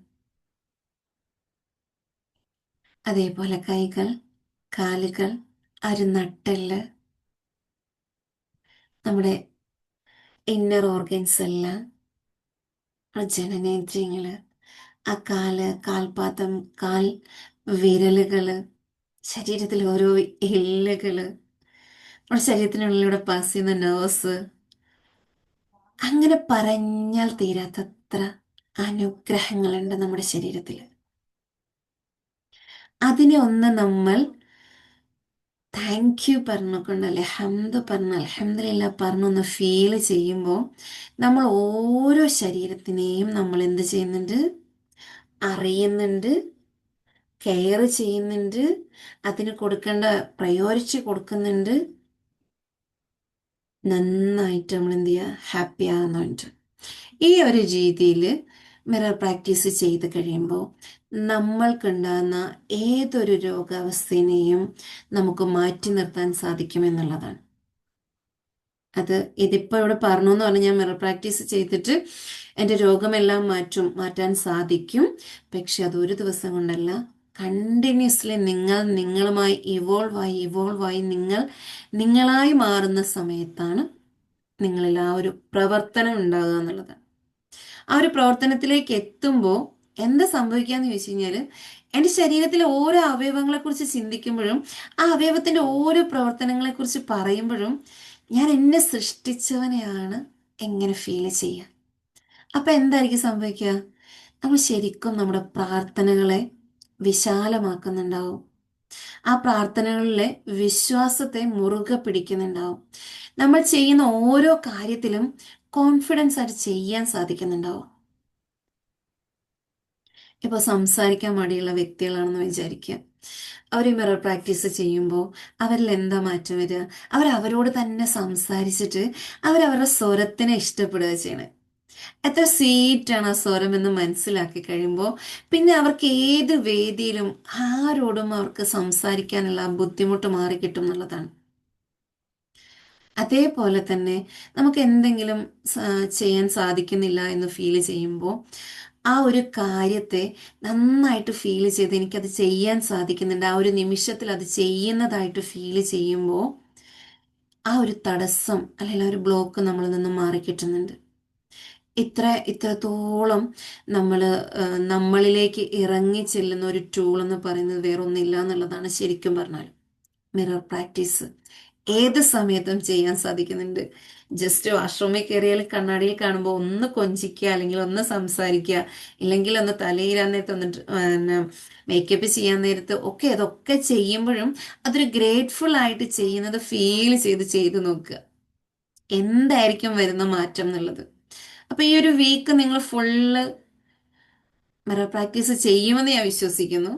അതേപോലെ കൈകൾ, കാലുകൾ, ഒരു നട്ടെല്ല്, നമ്മുടെ ഇന്നർ ഓർഗൻസ് എല്ലാം, ആ ജനനേന്ദ്രിയങ്ങള്, ആ കാൽപാദം, കാൽ വിരലുകള്, ശരീരത്തിൽ ഓരോ എല്ലുകള്, നമ്മുടെ ശരീരത്തിനുള്ളിലൂടെ പാസ് ചെയ്യുന്ന നേഴ്സ്, അങ്ങനെ പറഞ്ഞാൽ തീരാത്തത്ര അനുഗ്രഹങ്ങളുണ്ട് നമ്മുടെ ശരീരത്തിൽ. അതിനെ ഒന്ന് നമ്മൾ താങ്ക് യു പറഞ്ഞുകൊണ്ടല്ലേ, ഹംദ് പറഞ്ഞ്, അൽഹംദുലില്ലാ പറഞ്ഞൊന്ന് ഫീൽ ചെയ്യുമ്പോൾ നമ്മൾ ഓരോ ശരീരത്തിനെയും നമ്മൾ എന്ത് ചെയ്യുന്നുണ്ട്, അറിയുന്നുണ്ട്, കെയർ ചെയ്യുന്നുണ്ട്, അതിന് കൊടുക്കേണ്ട പ്രയോറിറ്റി കൊടുക്കുന്നുണ്ട്. നന്നായിട്ട് നമ്മൾ എന്ത് ചെയ്യുക, ഹാപ്പി ആകുന്നുണ്ട്. ഈ ഒരു രീതിയിൽ മിറർ പ്രാക്ടീസ് ചെയ്ത് കഴിയുമ്പോൾ നമ്മൾക്കുണ്ടാകുന്ന ഏതൊരു രോഗാവസ്ഥയെയും നമുക്ക് മാറ്റി നിർത്താൻ സാധിക്കുമെന്നുള്ളതാണ്. അത് ഇതിപ്പോൾ ഇവിടെ പറഞ്ഞു എന്ന് പറഞ്ഞാൽ ഞാൻ മിറർ പ്രാക്ടീസ് ചെയ്തിട്ട് എൻ്റെ രോഗമെല്ലാം മാറ്റാൻ സാധിക്കും. പക്ഷെ അതൊരു ദിവസം കൊണ്ടല്ല, കണ്ടിന്യൂസ്ലി നിങ്ങൾ നിങ്ങളുമായി ഇവോൾവ് ആയി നിങ്ങൾ നിങ്ങളായി മാറുന്ന സമയത്താണ് നിങ്ങളിൽ ആ ഒരു പ്രവർത്തനം ഉണ്ടാകുക എന്നുള്ളത്. ആ ഒരു പ്രവർത്തനത്തിലേക്ക് എത്തുമ്പോൾ എന്താ സംഭവിക്കാന്ന് ചോദിച്ചു കഴിഞ്ഞാൽ, എൻ്റെ ശരീരത്തിലെ ഓരോ അവയവങ്ങളെക്കുറിച്ച് ചിന്തിക്കുമ്പോഴും ആ അവയവത്തിൻ്റെ ഓരോ പ്രവർത്തനങ്ങളെക്കുറിച്ച് പറയുമ്പോഴും ഞാൻ എന്നെ സൃഷ്ടിച്ചവനെയാണ് എങ്ങനെ ഫീൽ ചെയ്യുക. അപ്പം എന്തായിരിക്കും സംഭവിക്കുക, നമ്മൾ ശരിക്കും നമ്മുടെ പ്രാർത്ഥനകളെ വിശാലമാക്കുന്നുണ്ടാവും. ആ പ്രാർത്ഥനകളിലെ വിശ്വാസത്തെ മുറുകെ പിടിക്കുന്നുണ്ടാവും. നമ്മൾ ചെയ്യുന്ന ഓരോ കാര്യത്തിലും കോൺഫിഡൻസ് ആയിട്ട് ചെയ്യാൻ സാധിക്കുന്നുണ്ടാവും. ഇപ്പോൾ സംസാരിക്കാൻ മടിയുള്ള വ്യക്തികളാണെന്ന് വിചാരിക്കുക. അവർ ഈ മിറർ പ്രാക്ടീസ് ചെയ്യുമ്പോൾ അവരിൽ എന്താ മാറ്റം വരിക, അവരോട് തന്നെ സംസാരിച്ചിട്ട് അവരവരുടെ സ്വരത്തിനെ ഇഷ്ടപ്പെടുക ചെയ്യണേ. എത്ര സ്വീറ്റാണ് ആ സ്വരം എന്ന് മനസ്സിലാക്കി കഴിയുമ്പോൾ പിന്നെ അവർക്ക് ഏത് വേദിയിലും ആരോടും അവർക്ക് സംസാരിക്കാനുള്ള ആ ബുദ്ധിമുട്ട് മാറിക്കിട്ടും എന്നുള്ളതാണ്. അതേപോലെ തന്നെ നമുക്ക് എന്തെങ്കിലും ചെയ്യാൻ സാധിക്കുന്നില്ല എന്ന് ഫീൽ ചെയ്യുമ്പോൾ ആ ഒരു കാര്യത്തെ നന്നായിട്ട് ഫീൽ ചെയ്ത് എനിക്കത് ചെയ്യാൻ സാധിക്കുന്നുണ്ട്, ആ ഒരു നിമിഷത്തിൽ അത് ചെയ്യുന്നതായിട്ട് ഫീൽ ചെയ്യുമ്പോൾ ആ ഒരു തടസ്സം അല്ലെങ്കിൽ ആ ഒരു ബ്ലോക്ക് നമ്മളിൽ നിന്ന് മാറിക്കിട്ടുന്നുണ്ട്. ഇത്രത്തോളം നമ്മൾ നമ്മളിലേക്ക് ഇറങ്ങി ചെല്ലുന്ന ഒരു ടൂൾ എന്ന് പറയുന്നത് വേറൊന്നില്ല എന്നുള്ളതാണ് ശരിക്കും പറഞ്ഞാൽ. മിറർ പ്രാക്ടീസ് ഏത് സമയത്തും ചെയ്യാൻ സാധിക്കുന്നുണ്ട്. ജസ്റ്റ് വാഷ്റൂമിൽ കയറിയാൽ കണ്ണാടിയിൽ കാണുമ്പോൾ ഒന്ന് കൊഞ്ചിക്കുക, അല്ലെങ്കിൽ ഒന്ന് സംസാരിക്കുക, ഇല്ലെങ്കിൽ ഒന്ന് തലയിലാൻ നേരത്ത് വന്നിട്ട് മേക്കപ്പ് ചെയ്യാൻ നേരത്ത് ഒക്കെ അതൊക്കെ ചെയ്യുമ്പോഴും അതൊരു ഗ്രേറ്റ്ഫുൾ ആയിട്ട് ചെയ്യുന്നത് ഫീൽ ചെയ്ത് നോക്കുക, എന്തായിരിക്കും വരുന്ന മാറ്റം എന്നുള്ളത്. അപ്പൊ ഈ ഒരു വീക്ക് നിങ്ങൾ ഫുള്ള് മിറർ പ്രാക്ടീസ് ചെയ്യുമെന്ന് ഞാൻ വിശ്വസിക്കുന്നു.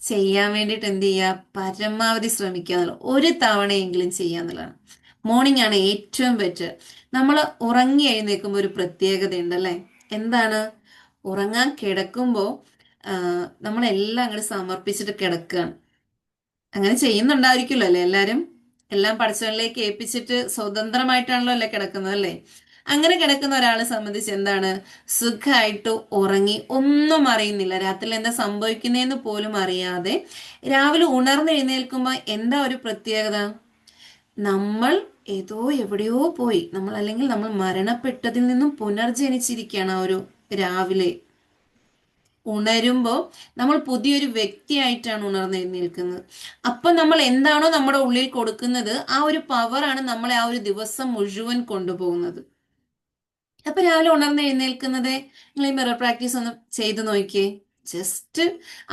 ചെയ്യാൻ വേണ്ടിയിട്ട് എന്ത് ചെയ്യുക, പരമാവധി ശ്രമിക്കുക എന്നുള്ളത്, ഒരു തവണയെങ്കിലും ചെയ്യുക എന്നുള്ളതാണ്. മോർണിംഗ് ആണ് ഏറ്റവും ബെറ്റർ. നമ്മൾ ഉറങ്ങി എഴുന്നേൽക്കുമ്പോൾ ഒരു പ്രത്യേകതയുണ്ട് അല്ലേ? എന്താണ്? ഉറങ്ങാൻ കിടക്കുമ്പോൾ നമ്മളെല്ലാം അങ്ങോട്ട് സമർപ്പിച്ചിട്ട് കിടക്കുകയാണ്. അങ്ങനെ ചെയ്യുന്നുണ്ടായിരിക്കുമല്ലോ അല്ലേ എല്ലാവരും? എല്ലാം പടച്ചവനിലേക്ക് ഏൽപ്പിച്ചിട്ട് സ്വതന്ത്രമായിട്ടാണല്ലോ അല്ലേ കിടക്കുന്നത് അല്ലേ? അങ്ങനെ കിടക്കുന്ന ഒരാളെ സംബന്ധിച്ച് എന്താണ്, സുഖമായിട്ട് ഉറങ്ങി ഒന്നും അറിയുന്നില്ല, രാത്രിയിൽ എന്താ സംഭവിക്കുന്നതെന്ന് പോലും അറിയാതെ രാവിലെ ഉണർന്നെഴുന്നേൽക്കുമ്പോൾ എന്താ ഒരു പ്രത്യേകത? നമ്മൾ ഏതോ എവിടെയോ പോയി, നമ്മൾ അല്ലെങ്കിൽ നമ്മൾ മരണപ്പെട്ടതിൽ നിന്നും പുനർജനിച്ചിരിക്കുകയാണ് ആ ഒരു രാവിലെ. ഉണരുമ്പോൾ നമ്മൾ പുതിയൊരു വ്യക്തിയായിട്ടാണ് ഉണർന്നെഴുന്നേൽക്കുന്നത്. അപ്പൊ നമ്മൾ എന്താണോ നമ്മുടെ ഉള്ളിൽ കൊടുക്കുന്നത്, ആ ഒരു പവറാണ് നമ്മളെ ആ ഒരു ദിവസം മുഴുവൻ കൊണ്ടുപോകുന്നത്. അപ്പൊ രാവിലെ ഉണർന്നെഴുന്നേൽക്കുന്നത് നിങ്ങൾ ഈ മിറർ പ്രാക്ടീസ് ഒന്ന് ചെയ്ത് നോക്കിയേ. ജസ്റ്റ്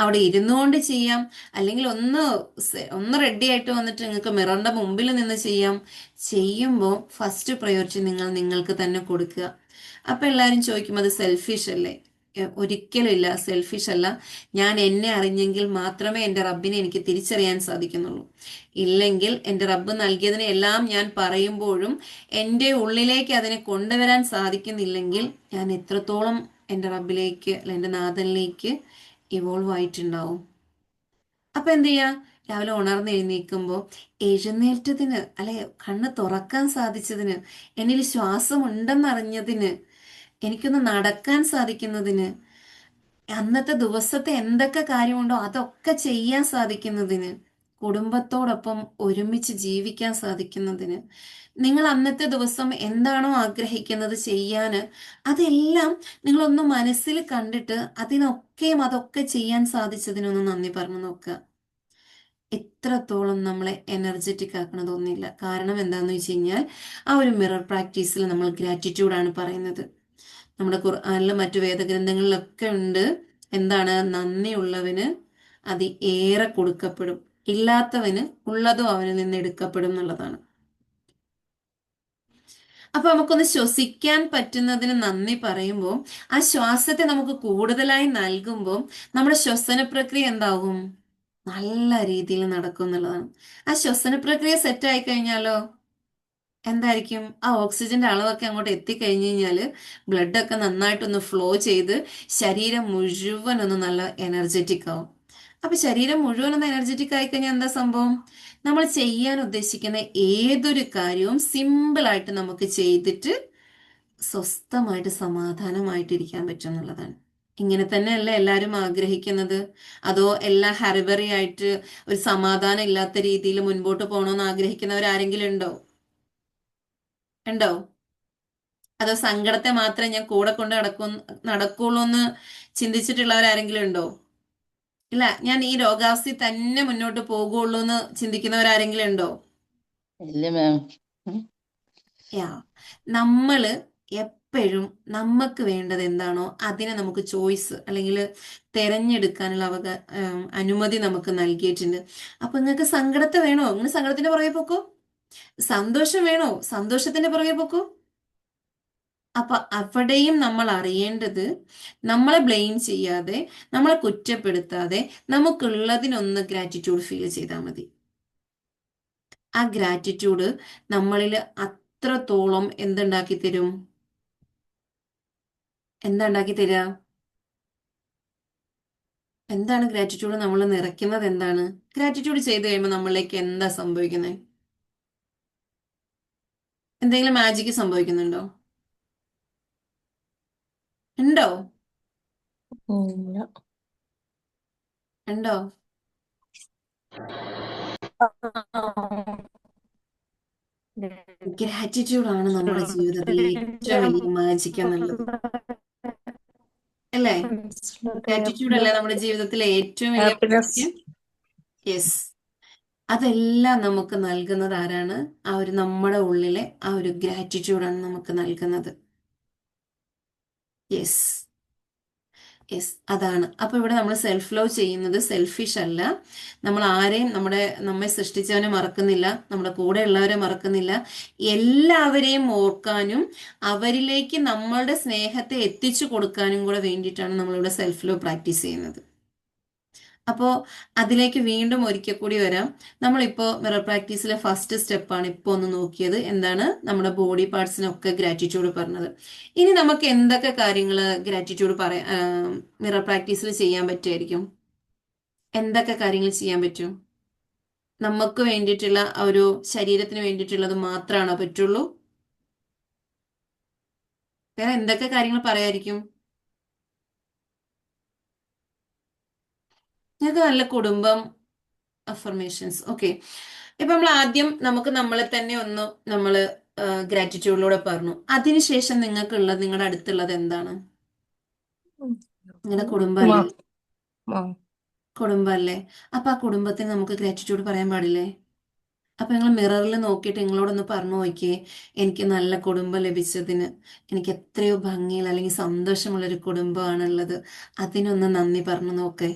അവിടെ ഇരുന്നുകൊണ്ട് ചെയ്യാം, അല്ലെങ്കിൽ ഒന്ന് റെഡി ആയിട്ട് വന്നിട്ട് നിങ്ങൾക്ക് മിററിന്റെ മുമ്പിൽ നിന്ന് ചെയ്യാം. ചെയ്യുമ്പോൾ ഫസ്റ്റ് പ്രയോറിറ്റി നിങ്ങൾ നിങ്ങൾക്ക് തന്നെ കൊടുക്കുക. അപ്പൊ എല്ലാവരും ചോദിക്കും അത് സെൽഫിഷ് അല്ലേ? ഒരിക്കലും ഇല്ല, സെൽഫിഷ് അല്ല. ഞാൻ എന്നെ അറിഞ്ഞെങ്കിൽ മാത്രമേ എൻ്റെ റബ്ബിനെ എനിക്ക് തിരിച്ചറിയാൻ സാധിക്കുന്നുള്ളൂ. ഇല്ലെങ്കിൽ എൻ്റെ റബ്ബ് നൽകിയതിനെ എല്ലാം ഞാൻ പറയുമ്പോഴും എൻ്റെ ഉള്ളിലേക്ക് അതിനെ കൊണ്ടുവരാൻ സാധിക്കുന്നില്ലെങ്കിൽ ഞാൻ എത്രത്തോളം എൻ്റെ റബ്ബിലേക്ക് അല്ല എൻ്റെ നാഥനിലേക്ക് ഇവോൾവ് ആയിട്ടുണ്ടാവും. അപ്പൊ എന്ത് ചെയ്യാ, രാവിലെ ഉണർന്ന് എഴുന്നേൽക്കുമ്പോൾ എഴുന്നേറ്റതിന് അല്ലെ, കണ്ണ് തുറക്കാൻ സാധിച്ചതിന്, എന്നിൽ ശ്വാസം ഉണ്ടെന്നറിഞ്ഞതിന്, എനിക്കൊന്ന് നടക്കാൻ സാധിക്കുന്നതിന്, അന്നത്തെ ദിവസത്തെ എന്തൊക്കെ കാര്യമുണ്ടോ അതൊക്കെ ചെയ്യാൻ സാധിക്കുന്നതിന്, കുടുംബത്തോടൊപ്പം ഒരുമിച്ച് ജീവിക്കാൻ സാധിക്കുന്നതിന്, നിങ്ങൾ അന്നത്തെ ദിവസം എന്താണോ ആഗ്രഹിക്കുന്നത് ചെയ്യാന്, അതെല്ലാം നിങ്ങളൊന്ന് മനസ്സിൽ കണ്ടിട്ട് അതിനൊക്കെയും അതൊക്കെ ചെയ്യാൻ സാധിച്ചതിനൊന്ന് നന്ദി പറഞ്ഞു നോക്കുക. എത്രത്തോളം നമ്മളെ എനർജറ്റിക് ആക്കണതൊന്നുമില്ല. കാരണം എന്താണെന്ന് വെച്ച് കഴിഞ്ഞാൽ ആ ഒരു മിറർ പ്രാക്ടീസിൽ നമ്മൾ ഗ്രാറ്റിറ്റ്യൂഡാണ് പറയുന്നത്. നമ്മുടെ ഖുർആനിലും മറ്റു വേദഗ്രന്ഥങ്ങളിലൊക്കെ ഉണ്ട്, എന്താണ്, നന്ദിയുള്ളവന് അത് ഏറെ കൊടുക്കപ്പെടും, ഇല്ലാത്തവന് ഉള്ളതും അവനിൽ നിന്ന് എടുക്കപ്പെടും എന്നുള്ളതാണ്. അപ്പൊ നമുക്കൊന്ന് ശ്വസിക്കാൻ പറ്റുന്നതിന് നന്ദി പറയുമ്പോൾ, ആ ശ്വാസത്തെ നമുക്ക് കൂടുതലായി നൽകുമ്പോൾ നമ്മുടെ ശ്വസന പ്രക്രിയ എന്താകും, നല്ല രീതിയിൽ നടക്കും എന്നുള്ളതാണ്. ആ ശ്വസന പ്രക്രിയ സെറ്റ് ആയി കഴിഞ്ഞാലോ എന്തായിരിക്കും, ആ ഓക്സിജന്റെ അളവൊക്കെ അങ്ങോട്ട് എത്തിക്കഴിഞ്ഞു കഴിഞ്ഞാല് ബ്ലഡ് ഒക്കെ നന്നായിട്ടൊന്ന് ഫ്ലോ ചെയ്ത് ശരീരം മുഴുവൻ ഒന്ന് നല്ല എനർജറ്റിക് ആവും. അപ്പൊ ശരീരം മുഴുവൻ ഒന്ന് എനർജറ്റിക് ആയി കഴിഞ്ഞാൽ എന്താ സംഭവം, നമ്മൾ ചെയ്യാൻ ഉദ്ദേശിക്കുന്ന ഏതൊരു കാര്യവും സിമ്പിൾ ആയിട്ട് നമുക്ക് ചെയ്തിട്ട് സ്വസ്ഥമായിട്ട് സമാധാനമായിട്ട് ഇരിക്കാൻ പറ്റും എന്നുള്ളതാണ്. ഇങ്ങനെ തന്നെയല്ലേ എല്ലാവരും ആഗ്രഹിക്കുന്നത്? അതോ എല്ലാം ഹറിബറി ആയിട്ട് ഒരു സമാധാനം ഇല്ലാത്ത രീതിയിൽ മുൻപോട്ട് പോകണമെന്ന് ആഗ്രഹിക്കുന്നവരാരെങ്കിലും ഉണ്ടോ? ഉണ്ടോ? അതോ സങ്കടത്തെ മാത്രമേ ഞാൻ കൂടെ കൊണ്ട് നടക്കുള്ളൂ എന്ന് ചിന്തിച്ചിട്ടുള്ളവരാരെങ്കിലും ഉണ്ടോ? ഇല്ല, ഞാൻ ഈ രോഗാവസ്ഥയിൽ തന്നെ മുന്നോട്ട് പോകുള്ളൂ എന്ന് ചിന്തിക്കുന്നവരാരെങ്കിലും ഉണ്ടോ? ഇല്ല മാം. യാ, നമ്മള് എപ്പോഴും നമുക്ക് വേണ്ടത് എന്താണോ അതിനെ നമുക്ക് ചോയ്സ് അല്ലെങ്കിൽ തെരഞ്ഞെടുക്കാനുള്ള അനുമതി നമുക്ക് നൽകിയിട്ടുണ്ട്. അപ്പൊ നിങ്ങൾക്ക് സങ്കടത്തെ വേണോ, നിങ്ങൾ സങ്കടത്തിന്റെ പുറകെ പോക്കോ. സന്തോഷം വേണോ, സന്തോഷത്തിന്റെ പുറകെ പോക്കോ. അപ്പൊ അവിടെയും നമ്മൾ അറിയേണ്ടത്, നമ്മളെ ബ്ലെയിം ചെയ്യാതെ, നമ്മളെ കുറ്റപ്പെടുത്താതെ, നമുക്കുള്ളതിനൊന്ന് ഗ്രാറ്റിറ്റ്യൂഡ് ഫീൽ ചെയ്താൽ മതി. ആ ഗ്രാറ്റിറ്റ്യൂഡ് നമ്മളിൽ അത്രത്തോളം എന്തുണ്ടാക്കി തരും, എന്താ ഉണ്ടാക്കി തരിക, എന്താണ് ഗ്രാറ്റിറ്റ്യൂഡ് നമ്മൾ നിറയ്ക്കുന്നത്? എന്താണ് ഗ്രാറ്റിറ്റ്യൂഡ് ചെയ്ത് കഴിയുമ്പോൾ നമ്മളിലേക്ക് എന്താ സംഭവിക്കുന്നത്? എന്തെങ്കിലും മാജിക് സംഭവിക്കുന്നുണ്ടോ? ഉണ്ടോ? ഇല്ല. ഉണ്ടോ? ഗ്രാറ്റിറ്റ്യൂഡ് ആണ് നമ്മുടെ ജീവിതത്തിലെ ഏറ്റവും വലിയ മാജിക് എന്നുള്ളത്. അല്ലേ? ഗ്രാറ്റിറ്റ്യൂഡ് അല്ലേ നമ്മുടെ ജീവിതത്തിലെ ഏറ്റവും വലിയ ഹാപ്പിനെസ്. മാജിക്? യെസ്. അതെല്ലാം നമുക്ക് നൽകുന്നത് ആരാണ്? ആ ഒരു നമ്മുടെ ഉള്ളിലെ ആ ഒരു ഗ്രാറ്റിറ്റ്യൂഡാണ് നമുക്ക് നൽകുന്നത്. യെസ്. യെസ്, അതാണ്. അപ്പൊ ഇവിടെ നമ്മൾ സെൽഫ് ലവ് ചെയ്യുന്നത് സെൽഫിഷ് അല്ല. നമ്മൾ ആരെയും നമ്മെ സൃഷ്ടിച്ചവനെ മറക്കുന്നില്ല, നമ്മുടെ കൂടെ ഉള്ളവരെ മറക്കുന്നില്ല. എല്ലാവരെയും ഓർക്കാനും അവരിലേക്ക് നമ്മളുടെ സ്നേഹത്തെ എത്തിച്ചു കൊടുക്കാനും കൂടെ വേണ്ടിയിട്ടാണ് നമ്മളിവിടെ സെൽഫ് ലവ് പ്രാക്ടീസ് ചെയ്യുന്നത്. അപ്പോൾ അതിലേക്ക് വീണ്ടും ഒരിക്കൽ കൂടി വരാം. നമ്മളിപ്പോൾ മിറർ പ്രാക്ടീസിലെ ഫസ്റ്റ് സ്റ്റെപ്പാണ് ഇപ്പോൾ ഒന്ന് നോക്കിയത്. എന്താണ്? നമ്മുടെ ബോഡി പാർട്സിനൊക്കെ ഗ്രാറ്റിറ്റ്യൂഡ് പറഞ്ഞത്. ഇനി നമുക്ക് എന്തൊക്കെ കാര്യങ്ങൾ ഗ്രാറ്റിറ്റ്യൂഡ് മിറർ പ്രാക്ടീസിൽ ചെയ്യാൻ പറ്റുമായിരിക്കും? എന്തൊക്കെ കാര്യങ്ങൾ ചെയ്യാൻ പറ്റും? നമുക്ക് വേണ്ടിയിട്ടുള്ള ആ ഒരു ശരീരത്തിന് വേണ്ടിയിട്ടുള്ളത് മാത്രമാണോ പറ്റുള്ളൂ? വേറെ എന്തൊക്കെ കാര്യങ്ങൾ പറയായിരിക്കും? ഞങ്ങൾക്ക് നല്ല കുടുംബം അഫർമേഷൻസ്. ഓക്കെ. ഇപ്പൊ നമ്മൾ ആദ്യം നമുക്ക് നമ്മളെ തന്നെ ഒന്ന് നമ്മൾ ഗ്രാറ്റിറ്റ്യൂഡിലൂടെ പറഞ്ഞു. അതിനുശേഷം നിങ്ങൾക്കുള്ളത്, നിങ്ങളുടെ അടുത്തുള്ളത് എന്താണ്? നിങ്ങളുടെ മാ കുടുംബമല്ലേ? മാ കുടുംബമല്ലേ? അപ്പൊ ആ കുടുംബത്തിന് നമുക്ക് ഗ്രാറ്റിറ്റ്യൂഡ് പറയാൻ പാടില്ലേ? അപ്പൊ നിങ്ങൾ മിററിൽ നോക്കിയിട്ട് നിങ്ങളോടൊന്ന് പറഞ്ഞു നോക്കിയേ, എനിക്ക് നല്ല കുടുംബം ലഭിച്ചതിന്, എനിക്ക് എത്രയോ ഭംഗിയിൽ അല്ലെങ്കിൽ സന്തോഷമുള്ളൊരു കുടുംബമാണുള്ളത്, അതിനൊന്ന് നന്ദി പറഞ്ഞു നോക്കേ.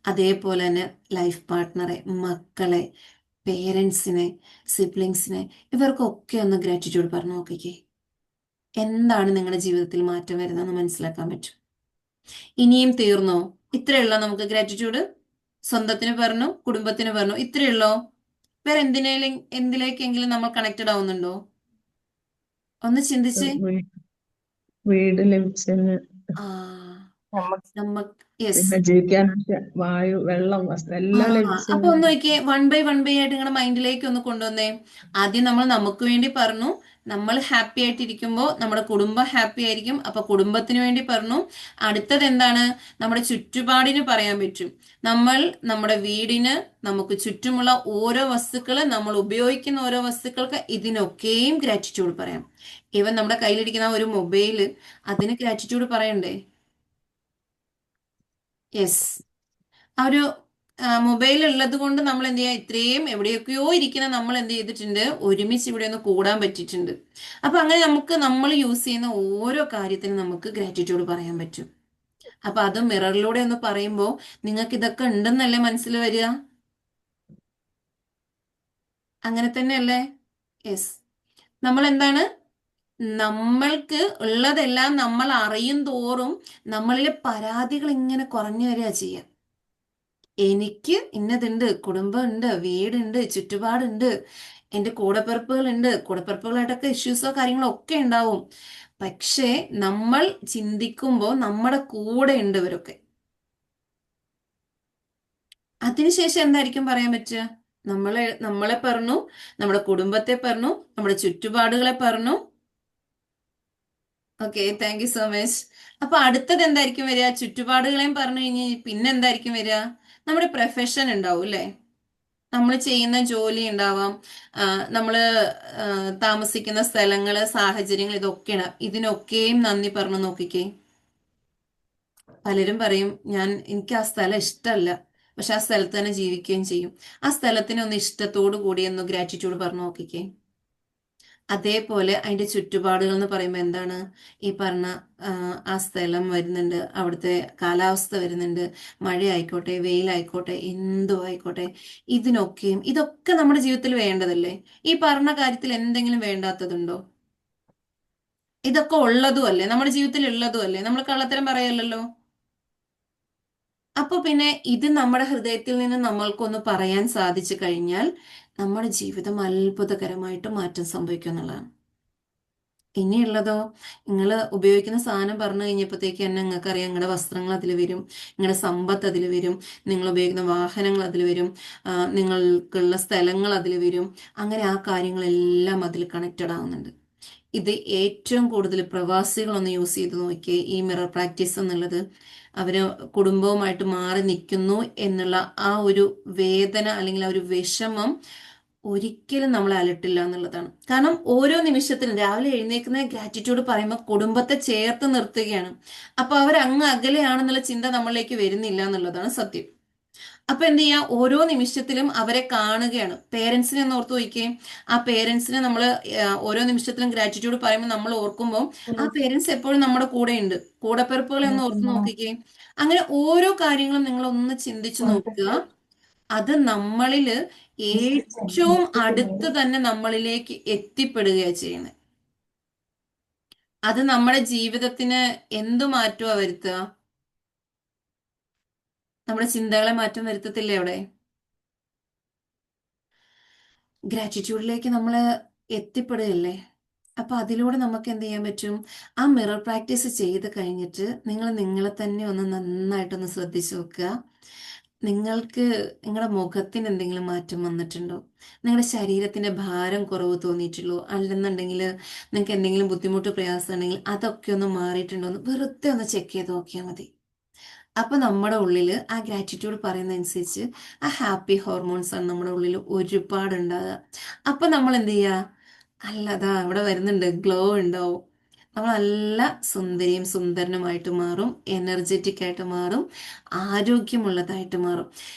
അതേപോലെ തന്നെ ലൈഫ് പാർട്ട്ണറെ, മക്കളെ, പേരൻസിനെ, സിബ്ലിങ്സിനെ, ഇവർക്കൊക്കെ ഒന്ന് ഗ്രാറ്റിറ്റ്യൂഡ് പറഞ്ഞു നോക്കിക്കേ. എന്താണ് നിങ്ങളുടെ ജീവിതത്തിൽ മാറ്റം വരുന്നതെന്ന് മനസ്സിലാക്കാൻ പറ്റും. ഇനിയും തീർന്നോ? ഇത്രയുള്ളോ നമുക്ക് ഗ്രാറ്റിറ്റ്യൂഡ്? സ്വന്തത്തിന് പറഞ്ഞു, കുടുംബത്തിന് പറഞ്ഞു, ഇത്രയുള്ളോ? വേറെ എന്തിലേക്കെങ്കിലും നമ്മൾ കണക്റ്റഡ് ആവുന്നുണ്ടോ? ഒന്ന് ചിന്തിച്ച്. വീ- വീട് ലഭിച്ചതിന്, ആ, നമുക്ക് നമുക്ക് യെസ്. പിന്നെ ജീവിക്കാനൊക്കെ വായു, വെള്ളം, വസ്ത്രം ആ, എല്ലാം അപ്പൊ ലഭിച്ചതിന്. ഒന്ന് നോക്കിയേ, വൺ ബൈ ആയിട്ട് നിങ്ങളുടെ മൈൻഡിലേക്ക് ഒന്ന് കൊണ്ടുവന്നേ. ആദ്യം നമ്മൾ നമുക്ക് വേണ്ടി പറഞ്ഞു. നമ്മൾ ഹാപ്പി ആയിട്ടിരിക്കുമ്പോൾ നമ്മുടെ കുടുംബം ഹാപ്പി ആയിരിക്കും. അപ്പൊ കുടുംബത്തിന് വേണ്ടി പറഞ്ഞു. അടുത്തത് എന്താണ്? നമ്മുടെ ചുറ്റുപാടിന് പറയാൻ പറ്റും. നമ്മൾ നമ്മുടെ വീടിന്, നമുക്ക് ചുറ്റുമുള്ള ഓരോ വസ്തുക്കള്, നമ്മൾ ഉപയോഗിക്കുന്ന ഓരോ വസ്തുക്കൾക്ക്, ഇതിനൊക്കെയും ഗ്രാറ്റിറ്റ്യൂഡ് പറയാം. ഈവൻ നമ്മുടെ കയ്യിലിരിക്കുന്ന ഒരു മൊബൈല്, അതിന് ഗ്രാറ്റിറ്റ്യൂഡ് പറയണ്ടേ? യെസ്. ആ ഒരു മൊബൈൽ ഉള്ളത് കൊണ്ട് നമ്മൾ എന്ത് ചെയ്യാം, ഇത്രയും എവിടെയൊക്കെയോ ഇരിക്കുന്ന നമ്മൾ എന്ത് ചെയ്തിട്ടുണ്ട്, ഒരുമിച്ച് ഇവിടെ ഒന്ന് കൂടാൻ പറ്റിയിട്ടുണ്ട്. അപ്പൊ അങ്ങനെ നമുക്ക് നമ്മൾ യൂസ് ചെയ്യുന്ന ഓരോ കാര്യത്തിനും നമുക്ക് ഗ്രാറ്റിറ്റ്യൂഡ് പറയാൻ പറ്റും. അപ്പൊ അത് മിററിലൂടെ ഒന്ന് പറയുമ്പോൾ നിങ്ങൾക്ക് ഇതൊക്കെ ഉണ്ടെന്നല്ലേ മനസ്സിൽ വരിക? അങ്ങനെ തന്നെയല്ലേ? യെസ്. നമ്മൾ എന്താണ്? നമ്മൾക്ക് ഉള്ളതെല്ലാം നമ്മൾ അറിയും തോറും നമ്മളിലെ പരാതികൾ ഇങ്ങനെ കുറഞ്ഞു വരിക ചെയ്യുക. എനിക്ക് ഇന്നതുണ്ട്, കുടുംബമുണ്ട്, വീടുണ്ട്, ചുറ്റുപാടുണ്ട്, എൻ്റെ കൂടപ്പിറപ്പുകളുണ്ട്, കൂടപ്പിറപ്പുകളായിട്ടൊക്കെ ഇഷ്യൂസോ കാര്യങ്ങളോ ഒക്കെ ഉണ്ടാവും. പക്ഷേ നമ്മൾ ചിന്തിക്കുമ്പോൾ നമ്മുടെ കൂടെ ഉണ്ട് ഇവരൊക്കെ. അതിനുശേഷം എന്തായിരിക്കും പറയാൻ പറ്റുക? നമ്മളെ പറഞ്ഞു, നമ്മുടെ കുടുംബത്തെ പറഞ്ഞു, നമ്മുടെ ചുറ്റുപാടുകളെ പറഞ്ഞു. Okay, thank you so much. അപ്പൊ അടുത്തത് എന്തായിരിക്കും വരിക? ചുറ്റുപാടുകളെയും പറഞ്ഞു കഴിഞ്ഞ് പിന്നെ എന്തായിരിക്കും വരിക? നമ്മുടെ പ്രൊഫഷൻ ഉണ്ടാവും അല്ലേ? നമ്മൾ ചെയ്യുന്ന ജോലി ഉണ്ടാവാം, നമ്മൾ താമസിക്കുന്ന സ്ഥലങ്ങള്, സാഹചര്യങ്ങൾ, ഇതൊക്കെയാണ്. ഇതിനൊക്കെയും നന്ദി പറഞ്ഞു നോക്കിക്കേ. പലരും പറയും, എനിക്ക് ആ സ്ഥലം ഇഷ്ടമല്ല, പക്ഷെ ആ സ്ഥലത്ത് തന്നെ ജീവിക്കുകയും ചെയ്യും. ആ സ്ഥലത്തിന് ഒന്ന് ഇഷ്ടത്തോടു കൂടി ഒന്ന് ഗ്രാറ്റിറ്റ്യൂഡ് പറഞ്ഞു നോക്കിക്കേ. അതേപോലെ അതിന്റെ ചുറ്റുപാടുകൾ എന്ന് പറയുമ്പോൾ എന്താണ്? ഈ പറഞ്ഞ ആ സ്ഥലം വരുന്നുണ്ട്, അവിടുത്തെ കാലാവസ്ഥ വരുന്നുണ്ട്, മഴയായിക്കോട്ടെ, വെയിലായിക്കോട്ടെ, എന്തോ ആയിക്കോട്ടെ, ഇതൊക്കെ നമ്മുടെ ജീവിതത്തിൽ വേണ്ടതല്ലേ? ഈ പറഞ്ഞ കാര്യത്തിൽ എന്തെങ്കിലും വേണ്ടാത്തതുണ്ടോ? ഇതൊക്കെ ഉള്ളതും അല്ലേ, നമ്മുടെ ജീവിതത്തിൽ ഉള്ളതും അല്ലേ? നമ്മൾ കള്ളത്തരം പറയല്ലല്ലോ. അപ്പൊ പിന്നെ ഇത് നമ്മുടെ ഹൃദയത്തിൽ നിന്ന് നമ്മൾക്കൊന്ന് പറയാൻ സാധിച്ചു കഴിഞ്ഞാൽ നമ്മുടെ ജീവിതം അത്ഭുതകരമായിട്ട് മാറ്റം സംഭവിക്കും എന്നുള്ളതാണ്. ഇനിയുള്ളതോ, നിങ്ങൾ ഉപയോഗിക്കുന്ന സാധനം പറഞ്ഞു കഴിഞ്ഞപ്പോഴത്തേക്ക് തന്നെ നിങ്ങൾക്ക് അറിയാം, നിങ്ങളുടെ വസ്ത്രങ്ങൾ അതിൽ വരും, നിങ്ങളുടെ സമ്പത്ത് അതിൽ വരും, നിങ്ങൾ ഉപയോഗിക്കുന്ന വാഹനങ്ങൾ അതിൽ വരും, നിങ്ങൾക്കുള്ള സ്ഥലങ്ങൾ അതിൽ വരും. അങ്ങനെ ആ കാര്യങ്ങളെല്ലാം അതിൽ കണക്റ്റഡ് ആവുന്നുണ്ട്. ഇത് ഏറ്റവും കൂടുതൽ പ്രവാസികളൊന്ന് യൂസ് ചെയ്ത് നോക്കിയേ ഈ മിറർ പ്രാക്ടീസ് എന്നുള്ളത്. അവര് കുടുംബവുമായിട്ട് മാറി നിൽക്കുന്നു എന്നുള്ള ആ ഒരു വേദന അല്ലെങ്കിൽ ആ ഒരു വിഷമം ഒരിക്കലും നമ്മളെ അലട്ടില്ല എന്നുള്ളതാണ്. കാരണം ഓരോ നിമിഷത്തിലും രാവിലെ എഴുന്നേക്കുന്ന ഗ്രാറ്റിറ്റ്യൂഡ് പറയുമ്പോൾ കുടുംബത്തെ ചേർത്ത് നിർത്തുകയാണ്. അപ്പൊ അവർ അങ്ങ് അകലെയാണെന്നുള്ള ചിന്ത നമ്മളിലേക്ക് വരുന്നില്ല എന്നുള്ളതാണ് സത്യം. അപ്പൊ എന്ത് ചെയ്യാ, ഓരോ നിമിഷത്തിലും അവരെ കാണുകയാണ്. പേരൻസിനെ ഒന്ന് ഓർത്ത് നോക്കിയേ. ആ പേരൻസിനെ നമ്മൾ ഓരോ നിമിഷത്തിലും ഗ്രാറ്റിറ്റ്യൂഡ് പറയുമ്പോൾ നമ്മൾ ഓർക്കുമ്പോൾ ആ പേരൻസ് എപ്പോഴും നമ്മുടെ കൂടെ ഉണ്ട്. കൂടപ്പിറപ്പുകളെ ഒന്ന് ഓർത്ത് നോക്കിക്കേ. അങ്ങനെ ഓരോ കാര്യങ്ങളും നിങ്ങൾ ഒന്ന് ചിന്തിച്ചു നോക്കുക. അത് നമ്മളില് ഏറ്റവും അടുത്ത് തന്നെ നമ്മളിലേക്ക് എത്തിപ്പെടുകയാണ് ചെയ്യുന്നത്. അത് നമ്മുടെ ജീവിതത്തിന് എന്തു മാറ്റമാ വരുത്തുക? നമ്മുടെ ചിന്തകളെ മാറ്റം വരുത്തത്തില്ലേ അവിടെ? ഗ്രാറ്റിറ്റ്യൂഡിലേക്ക് നമ്മൾ എത്തിപ്പെടുകയല്ലേ? അപ്പൊ അതിലൂടെ നമുക്ക് എന്ത് ചെയ്യാൻ പറ്റും? ആ മിറർ പ്രാക്ടീസ് ചെയ്ത് കഴിഞ്ഞിട്ട് നിങ്ങൾ നിങ്ങളെ തന്നെ ഒന്ന് നന്നായിട്ടൊന്ന് ശ്രദ്ധിച്ചു നോക്കുക. നിങ്ങൾക്ക് നിങ്ങളുടെ മുഖത്തിന് എന്തെങ്കിലും മാറ്റം വന്നിട്ടുണ്ടോ? നിങ്ങളുടെ ശരീരത്തിന്റെ ഭാരം കുറവ് തോന്നിയിട്ടുള്ളൂ അല്ലെന്നുണ്ടെങ്കിൽ നിങ്ങൾക്ക് എന്തെങ്കിലും ബുദ്ധിമുട്ട് പ്രയാസം ഉണ്ടെങ്കിൽ അതൊക്കെ ഒന്ന് മാറിയിട്ടുണ്ടോ എന്ന് വെറുതെ ഒന്ന് ചെക്ക് ചെയ്ത് നോക്കിയാൽ മതി. അപ്പൊ നമ്മുടെ ഉള്ളിൽ ആ ഗ്രാറ്റിറ്റ്യൂഡ് പറയുന്ന അനുസരിച്ച് ആ ഹാപ്പി ഹോർമോൺസ് ആണ് നമ്മുടെ ഉള്ളിൽ ഒരുപാട് ഉണ്ടാകുക. അപ്പൊ നമ്മൾ എന്ത് ചെയ്യുക? അല്ലതാ ഇവിടെ വരുന്നുണ്ട്, ഗ്ലോ ഉണ്ടാവും. നമ്മൾ നല്ല സുന്ദരിയും സുന്ദരനുമായിട്ട് മാറും, എനർജറ്റിക് ആയിട്ട് മാറും, ആരോഗ്യമുള്ളതായിട്ട് മാറും.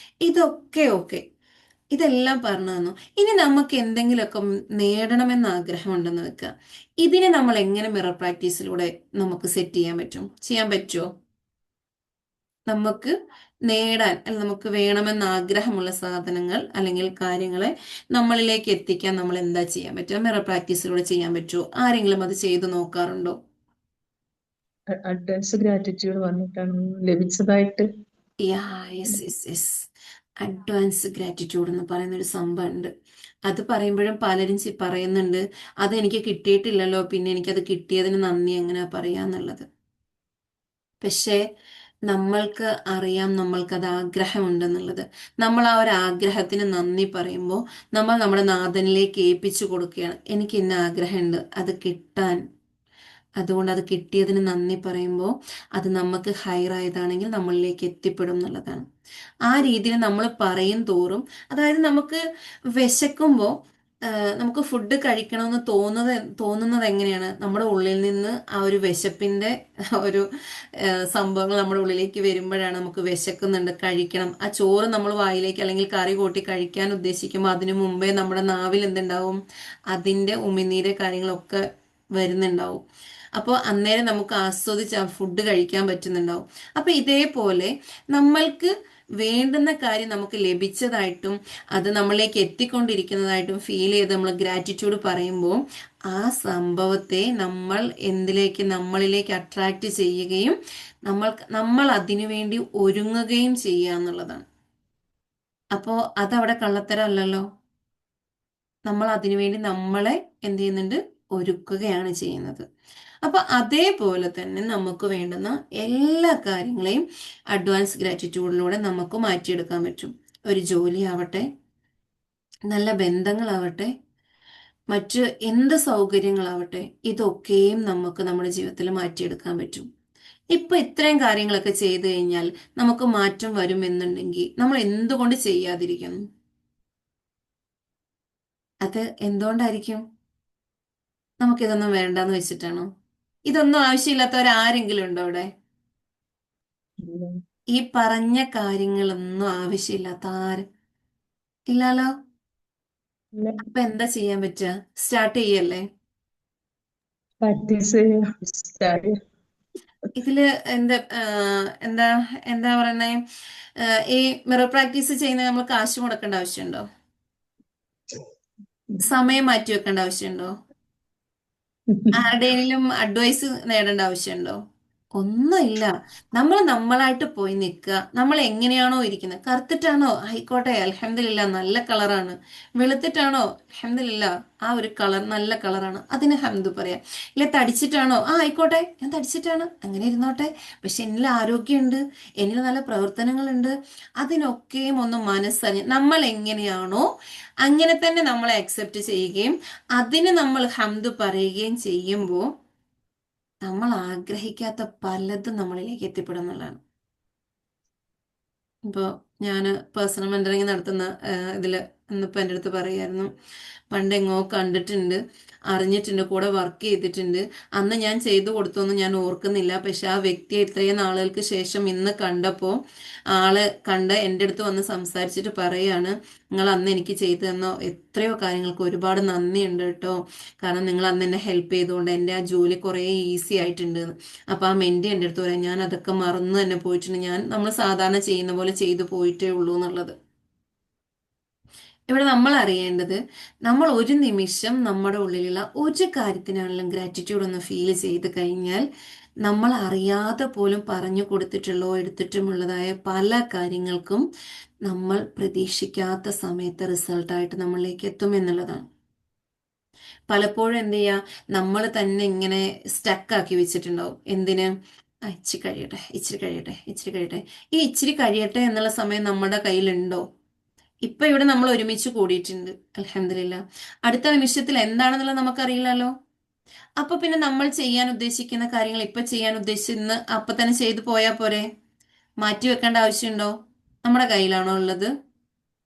ഇതൊക്കെ ഓക്കെ, ഇതെല്ലാം പറഞ്ഞു തന്നു. ഇനി നമുക്ക് എന്തെങ്കിലുമൊക്കെ നേടണമെന്ന് ആഗ്രഹമുണ്ടെന്ന് വെക്കുക. ഇതിനെ നമ്മൾ എങ്ങനെ മിറർ പ്രാക്ടീസിലൂടെ നമുക്ക് സെറ്റ് ചെയ്യാൻ പറ്റും? ചെയ്യാൻ പറ്റുമോ? നമുക്ക് നേടാൻ അല്ലെങ്കിൽ നമുക്ക് വേണമെന്ന് ആഗ്രഹമുള്ള സാധനങ്ങൾ അല്ലെങ്കിൽ കാര്യങ്ങളെ നമ്മളിലേക്ക് എത്തിക്കാൻ നമ്മൾ എന്താ ചെയ്യാൻ പറ്റുക? മിറർ പ്രാക്ടീസിലൂടെ ചെയ്യാൻ പറ്റുമോ? ആരെങ്കിലും അത് ചെയ്തു നോക്കാറുണ്ടോ? അഡ്വാൻസ് ഗ്രാറ്റിറ്റ്യൂഡ് വന്നിട്ടാണ് ലഭിച്ചതായിട്ട്. Yeah, yes yes yes. Advance gratitude എന്ന് പറയുന്ന ഒരു സംഭവം ഉണ്ട്. അത് പറയുമ്പോഴും പലരും പറയുന്നുണ്ട്, അതെനിക്ക് കിട്ടിയിട്ടില്ലല്ലോ, പിന്നെ എനിക്കത് കിട്ടിയതിന് നന്ദി എങ്ങനെയാ പറയാന്നുള്ളത്. പക്ഷേ നമ്മൾക്ക് അറിയാം നമ്മൾക്കത് ആഗ്രഹമുണ്ടെന്നുള്ളത്. നമ്മൾ ആ ഒരു ആഗ്രഹത്തിന് നന്ദി പറയുമ്പോൾ നമ്മൾ നമ്മുടെ നാഥനിലേക്ക് ഏൽപ്പിച്ചു കൊടുക്കുകയാണ്. എനിക്ക് ഇന്ന ആഗ്രഹമുണ്ട്, അത് കിട്ടാൻ. അതുകൊണ്ട് അത് കിട്ടിയതിന് നന്ദി പറയുമ്പോൾ അത് നമുക്ക് ഹയറായതാണെങ്കിൽ നമ്മളിലേക്ക് എത്തിപ്പെടും എന്നുള്ളതാണ്. ആ രീതിയിൽ നമ്മൾ പറയും തോറും, അതായത് നമുക്ക് വിശക്കുമ്പോൾ നമുക്ക് ഫുഡ് കഴിക്കണമെന്ന് തോന്നുന്നത് എങ്ങനെയാണ്? നമ്മുടെ ഉള്ളിൽ നിന്ന് ആ ഒരു വിശപ്പിന്റെ ഒരു സംഭവങ്ങൾ നമ്മുടെ ഉള്ളിലേക്ക് വരുമ്പോഴാണ് നമുക്ക് വിശക്കുന്നുണ്ട്, കഴിക്കണം. ആ ചോറ് നമ്മൾ വായിലേക്ക് അല്ലെങ്കിൽ കറി കൂട്ടി കഴിക്കാൻ ഉദ്ദേശിക്കുമ്പോൾ അതിനു മുമ്പേ നമ്മുടെ നാവിൽ എന്തുണ്ടാവും? അതിന്റെ ഉമിനീര് കാര്യങ്ങളൊക്കെ വരുന്നുണ്ടാവും. അപ്പോൾ അന്നേരം നമുക്ക് ആസ്വദിച്ച് ആ ഫുഡ് കഴിക്കാൻ പറ്റുന്നുണ്ടാവും. അപ്പൊ ഇതേപോലെ നമ്മൾക്ക് വേണ്ടുന്ന കാര്യം നമുക്ക് ലഭിച്ചതായിട്ടും അത് നമ്മളിലേക്ക് എത്തിക്കൊണ്ടിരിക്കുന്നതായിട്ടും ഫീൽ ചെയ്ത് നമ്മൾ ഗ്രാറ്റിറ്റ്യൂഡ് പറയുമ്പോൾ ആ സംഭവത്തെ നമ്മൾ നമ്മളിലേക്ക് അട്രാക്റ്റ് ചെയ്യുകയും നമ്മൾ അതിനു വേണ്ടി ഒരുങ്ങുകയും ചെയ്യുക എന്നുള്ളതാണ്. അപ്പോൾ അതവിടെ കള്ളത്തരം അല്ലല്ലോ. നമ്മൾ അതിനുവേണ്ടി നമ്മളെ എന്ത് ചെയ്യുന്നുണ്ട്? ഒരുക്കുകയാണ് ചെയ്യുന്നത്. അപ്പൊ അതേപോലെ തന്നെ നമുക്ക് വേണ്ടുന്ന എല്ലാ കാര്യങ്ങളെയും അഡ്വാൻസ് ഗ്രാറ്റിറ്റ്യൂഡിലൂടെ നമുക്ക് മാറ്റിയെടുക്കാൻ പറ്റും. ഒരു ജോലി ആവട്ടെ, നല്ല ബന്ധങ്ങളാവട്ടെ, മറ്റ് എന്ത് സൗകര്യങ്ങളാവട്ടെ, ഇതൊക്കെയും നമുക്ക് നമ്മുടെ ജീവിതത്തിൽ മാറ്റിയെടുക്കാൻ പറ്റും. ഇപ്പൊ ഇത്രയും കാര്യങ്ങളൊക്കെ ചെയ്തു കഴിഞ്ഞാൽ നമുക്ക് മാറ്റം വരുമെന്നുണ്ടെങ്കിൽ നമ്മൾ എന്തുകൊണ്ട് ചെയ്യാതിരിക്കുന്നു? അത് എന്തുകൊണ്ടായിരിക്കും? നമുക്കിതൊന്നും വേണ്ടാന്ന് വെച്ചിട്ടാണോ? ഇതൊന്നും ആവശ്യമില്ലാത്തവരാരെങ്കിലും ഉണ്ടോ അവിടെ? ഈ പറഞ്ഞ കാര്യങ്ങളൊന്നും ആവശ്യമില്ലാത്ത ആര്? ഇല്ലാലോ. അപ്പൊ എന്താ ചെയ്യാൻ പറ്റുക? സ്റ്റാർട്ട് ചെയ്യല്ലേ. Practice start. ഇതില് എന്താ എന്താ എന്താ പറയുന്നേ, ഈ മിറർ പ്രാക്ടീസ് ചെയ്യുന്ന നമ്മൾ കാശ് മുടക്കേണ്ട ആവശ്യമുണ്ടോ? സമയം മാറ്റി വെക്കേണ്ട ആവശ്യമുണ്ടോ? ആരുടെയെങ്കിലും അഡ്വൈസ് നേടേണ്ട ആവശ്യമുണ്ടോ? ഒന്നുമില്ല. നമ്മൾ നമ്മളായിട്ട് പോയി നിൽക്കുക. നമ്മൾ എങ്ങനെയാണോ ഇരിക്കുന്നത്, കറുത്തിട്ടാണോ ആയിക്കോട്ടെ, അൽഹംദുലില്ലാ നല്ല കളറാണ്. വെളുത്തിട്ടാണോ, അൽഹംദുലില്ലാ ആ ഒരു കളർ നല്ല കളറാണ്, അതിന് ഹംദ് പറയാം. ഇല്ല തടിച്ചിട്ടാണോ, ആ ആയിക്കോട്ടെ ഞാൻ തടിച്ചിട്ടാണ്, അങ്ങനെ ഇരുന്നോട്ടെ, പക്ഷെ എന്നിൽ ആരോഗ്യമുണ്ട്, എന്നിൽ നല്ല പ്രവർത്തനങ്ങളുണ്ട്. അതിനൊക്കെയും ഒന്ന് മനസ്സറിഞ്ഞ് നമ്മൾ എങ്ങനെയാണോ അങ്ങനെ തന്നെ നമ്മളെ അക്സെപ്റ്റ് ചെയ്യുകയും അതിന് നമ്മൾ ഹംദ് പറയുകയും ചെയ്യുമ്പോൾ നമ്മൾ ആഗ്രഹിക്കാത്ത പലതും നമ്മളിലേക്ക് എത്തിപ്പെടും എന്നുള്ളതാണ്. ഇപ്പോൾ ഞാൻ പേഴ്സണൽ മെന്ററിങ് നടത്തുന്ന ഇതിൽ ഇന്നിപ്പോൾ എൻ്റെ അടുത്ത് പറയായിരുന്നു, പണ്ടെങ്ങോ കണ്ടിട്ടുണ്ട്, അറിഞ്ഞിട്ടുണ്ട്, കൂടെ വർക്ക് ചെയ്തിട്ടുണ്ട്. അന്ന് ഞാൻ ചെയ്തു കൊടുത്തൊന്നും ഞാൻ ഓർക്കുന്നില്ല, പക്ഷെ ആ വ്യക്തിയെ ഇത്രയും നാളുകൾക്ക് ശേഷം ഇന്ന് കണ്ടപ്പോൾ ആള് കണ്ട് എൻ്റെ അടുത്ത് വന്ന് സംസാരിച്ചിട്ട് പറയാണ്, നിങ്ങൾ അന്ന് എനിക്ക് ചെയ്തു തന്നോ എത്രയോ കാര്യങ്ങൾക്ക് ഒരുപാട് നന്ദിയുണ്ട് കേട്ടോ, കാരണം നിങ്ങൾ അന്ന് എന്നെ ഹെൽപ്പ് ചെയ്തുകൊണ്ട് എൻ്റെ ആ ജോലി കുറേ ഈസി ആയിട്ടുണ്ട്. അപ്പോൾ ആ മെൻറ്റി എൻ്റെ അടുത്ത് പറയാം, ഞാൻ അതൊക്കെ മറന്നു തന്നെ പോയിട്ടുണ്ട്, ഞാൻ നമ്മൾ സാധാരണ ചെയ്യുന്ന പോലെ ചെയ്തു പോയിട്ടേ ഉള്ളൂ എന്നുള്ളത്. ഇവിടെ നമ്മൾ അറിയേണ്ടത്, നമ്മൾ ഒരു നിമിഷം നമ്മുടെ ഉള്ളിലുള്ള ഒരു കാര്യത്തിനാണെങ്കിലും ഗ്രാറ്റിറ്റ്യൂഡ് ഒന്ന് ഫീൽ ചെയ്ത് കഴിഞ്ഞാൽ നമ്മൾ അറിയാതെ പോലും പറഞ്ഞു കൊടുത്തിട്ടുള്ളോ എടുത്തിട്ടുമുള്ളതായ പല കാര്യങ്ങൾക്കും നമ്മൾ പ്രതീക്ഷിക്കാത്ത സമയത്ത് റിസൾട്ടായിട്ട് നമ്മളിലേക്ക് എത്തും എന്നുള്ളതാണ്. പലപ്പോഴും എന്ത് ചെയ്യുക, നമ്മൾ തന്നെ ഇങ്ങനെ സ്റ്റക്കാക്കി വെച്ചിട്ടുണ്ടാവും. എന്തിന്? ഇച്ചിരി കഴിയട്ടെ, ഇച്ചിരി കഴിയട്ടെ, ഇച്ചിരി കഴിയട്ടെ. ഈ ഇച്ചിരി കഴിയട്ടെ എന്നുള്ള സമയം നമ്മുടെ കയ്യിലുണ്ടോ? ഇപ്പൊ ഇവിടെ നമ്മൾ ഒരുമിച്ച് കൂടിയിട്ടുണ്ട്, അൽഹംദുലില്ലാ. അടുത്ത നിമിഷത്തിൽ എന്താണെന്നുള്ളത് നമുക്കറിയില്ലല്ലോ. അപ്പൊ പിന്നെ നമ്മൾ ചെയ്യാൻ ഉദ്ദേശിക്കുന്ന കാര്യങ്ങൾ ഇപ്പൊ ചെയ്യാൻ ഉദ്ദേശിക്കുന്ന അപ്പൊ തന്നെ ചെയ്തു പോയാൽ പോരെ? മാറ്റി വെക്കേണ്ട ആവശ്യമുണ്ടോ? നമ്മുടെ കയ്യിലാണോ ഉള്ളത്?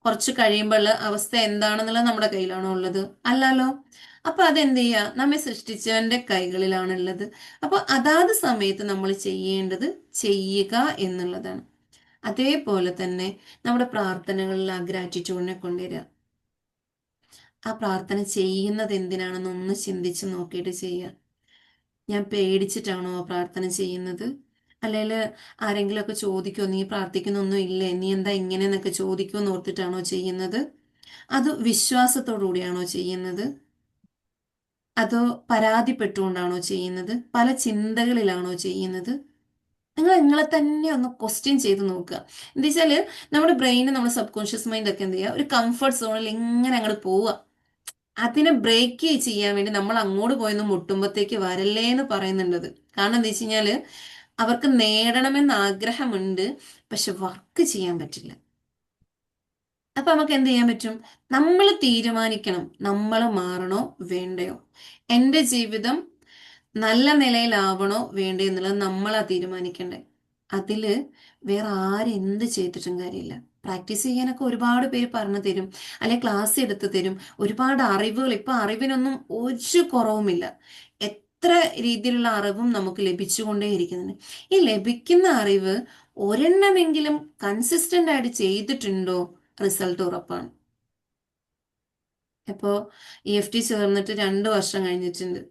കുറച്ച് കഴിയുമ്പോൾ അവസ്ഥ എന്താണെന്നുള്ളത് നമ്മുടെ കയ്യിലാണോ ഉള്ളത്? അല്ലല്ലോ. അപ്പൊ അതെന്ത് ചെയ്യുക, നമ്മെ സൃഷ്ടിച്ചവന്റെ കൈകളിലാണുള്ളത്. അപ്പൊ അതാത് സമയത്ത് നമ്മൾ ചെയ്യേണ്ടത് ചെയ്യുക എന്നുള്ളതാണ്. അതേപോലെ തന്നെ നമ്മുടെ പ്രാർത്ഥനകളിൽ ആ ഗ്രാറ്റിറ്റ്യൂഡിനെ കൊണ്ടുവരിക. ആ പ്രാർത്ഥന ചെയ്യുന്നത് എന്തിനാണെന്ന് ഒന്ന് ചിന്തിച്ച് നോക്കിയിട്ട് ചെയ്യുക. ഞാൻ പേടിച്ചിട്ടാണോ ആ പ്രാർത്ഥന ചെയ്യുന്നത്? അല്ലെങ്കിൽ ആരെങ്കിലുമൊക്കെ ചോദിക്കുമോ, നീ പ്രാർത്ഥിക്കുന്നൊന്നും ഇല്ലേ, നീ എന്താ ഇങ്ങനെയെന്നൊക്കെ ചോദിക്കുമെന്ന് ഓർത്തിട്ടാണോ ചെയ്യുന്നത്? അത് വിശ്വാസത്തോടു കൂടിയാണോ ചെയ്യുന്നത്? അതോ പരാതിപ്പെട്ടുകൊണ്ടാണോ ചെയ്യുന്നത്? പല ചിന്തകളിലാണോ ചെയ്യുന്നത്? നിങ്ങൾ നിങ്ങളെ തന്നെ ഒന്ന് ക്വസ്റ്റ്യൻ ചെയ്ത് നോക്കുക. എന്താ വെച്ചാല് നമ്മുടെ ബ്രെയിന്, നമ്മുടെ സബ് കോൺഷ്യസ് മൈൻഡ് ഒക്കെ എന്ത് ചെയ്യുക, ഒരു കംഫർട്ട് സോണിൽ ഇങ്ങനെ അങ്ങോട്ട് പോവുക. അതിനെ ബ്രേക്ക് ചെയ്യാൻ വേണ്ടി നമ്മൾ അങ്ങോട്ട് പോയെന്ന് മുട്ടുമ്പത്തേക്ക് വരല്ലേ എന്ന് പറയുന്നുണ്ടത്. കാരണം എന്താ വെച്ച് കഴിഞ്ഞാല് അവർക്ക് നേടണമെന്ന് ആഗ്രഹമുണ്ട്, പക്ഷെ വർക്ക് ചെയ്യാൻ പറ്റില്ല. അപ്പൊ നമുക്ക് എന്ത് ചെയ്യാൻ പറ്റും? നമ്മൾ തീരുമാനിക്കണം, നമ്മൾ മാറണോ വേണ്ടയോ, എൻ്റെ ജീവിതം നല്ല നിലയിലാവണോ വേണ്ടേ എന്നുള്ളത് നമ്മളാ തീരുമാനിക്കണ്ടേ. അതില് വേറെ ആരെന്ത് ചെയ്തിട്ടും കാര്യമില്ല. പ്രാക്ടീസ് ചെയ്യാനൊക്കെ ഒരുപാട് പേര് പറഞ്ഞു തരും, അല്ലെ ക്ലാസ് എടുത്ത് തരും, ഒരുപാട് അറിവുകൾ. ഇപ്പൊ അറിവിനൊന്നും ഒരു കുറവുമില്ല. എത്ര രീതിയിലുള്ള അറിവും നമുക്ക് ലഭിച്ചുകൊണ്ടേയിരിക്കുന്നുണ്ട്. ഈ ലഭിക്കുന്ന അറിവ് ഒരെണ്ണമെങ്കിലും കൺസിസ്റ്റന്റ് ആയിട്ട് ചെയ്തിട്ടുണ്ടോ, റിസൾട്ട് ഉറപ്പാണ്. ഇപ്പോൾ EFT ചേർന്നിട്ട് 2 വർഷം കഴിഞ്ഞിട്ടുണ്ട്.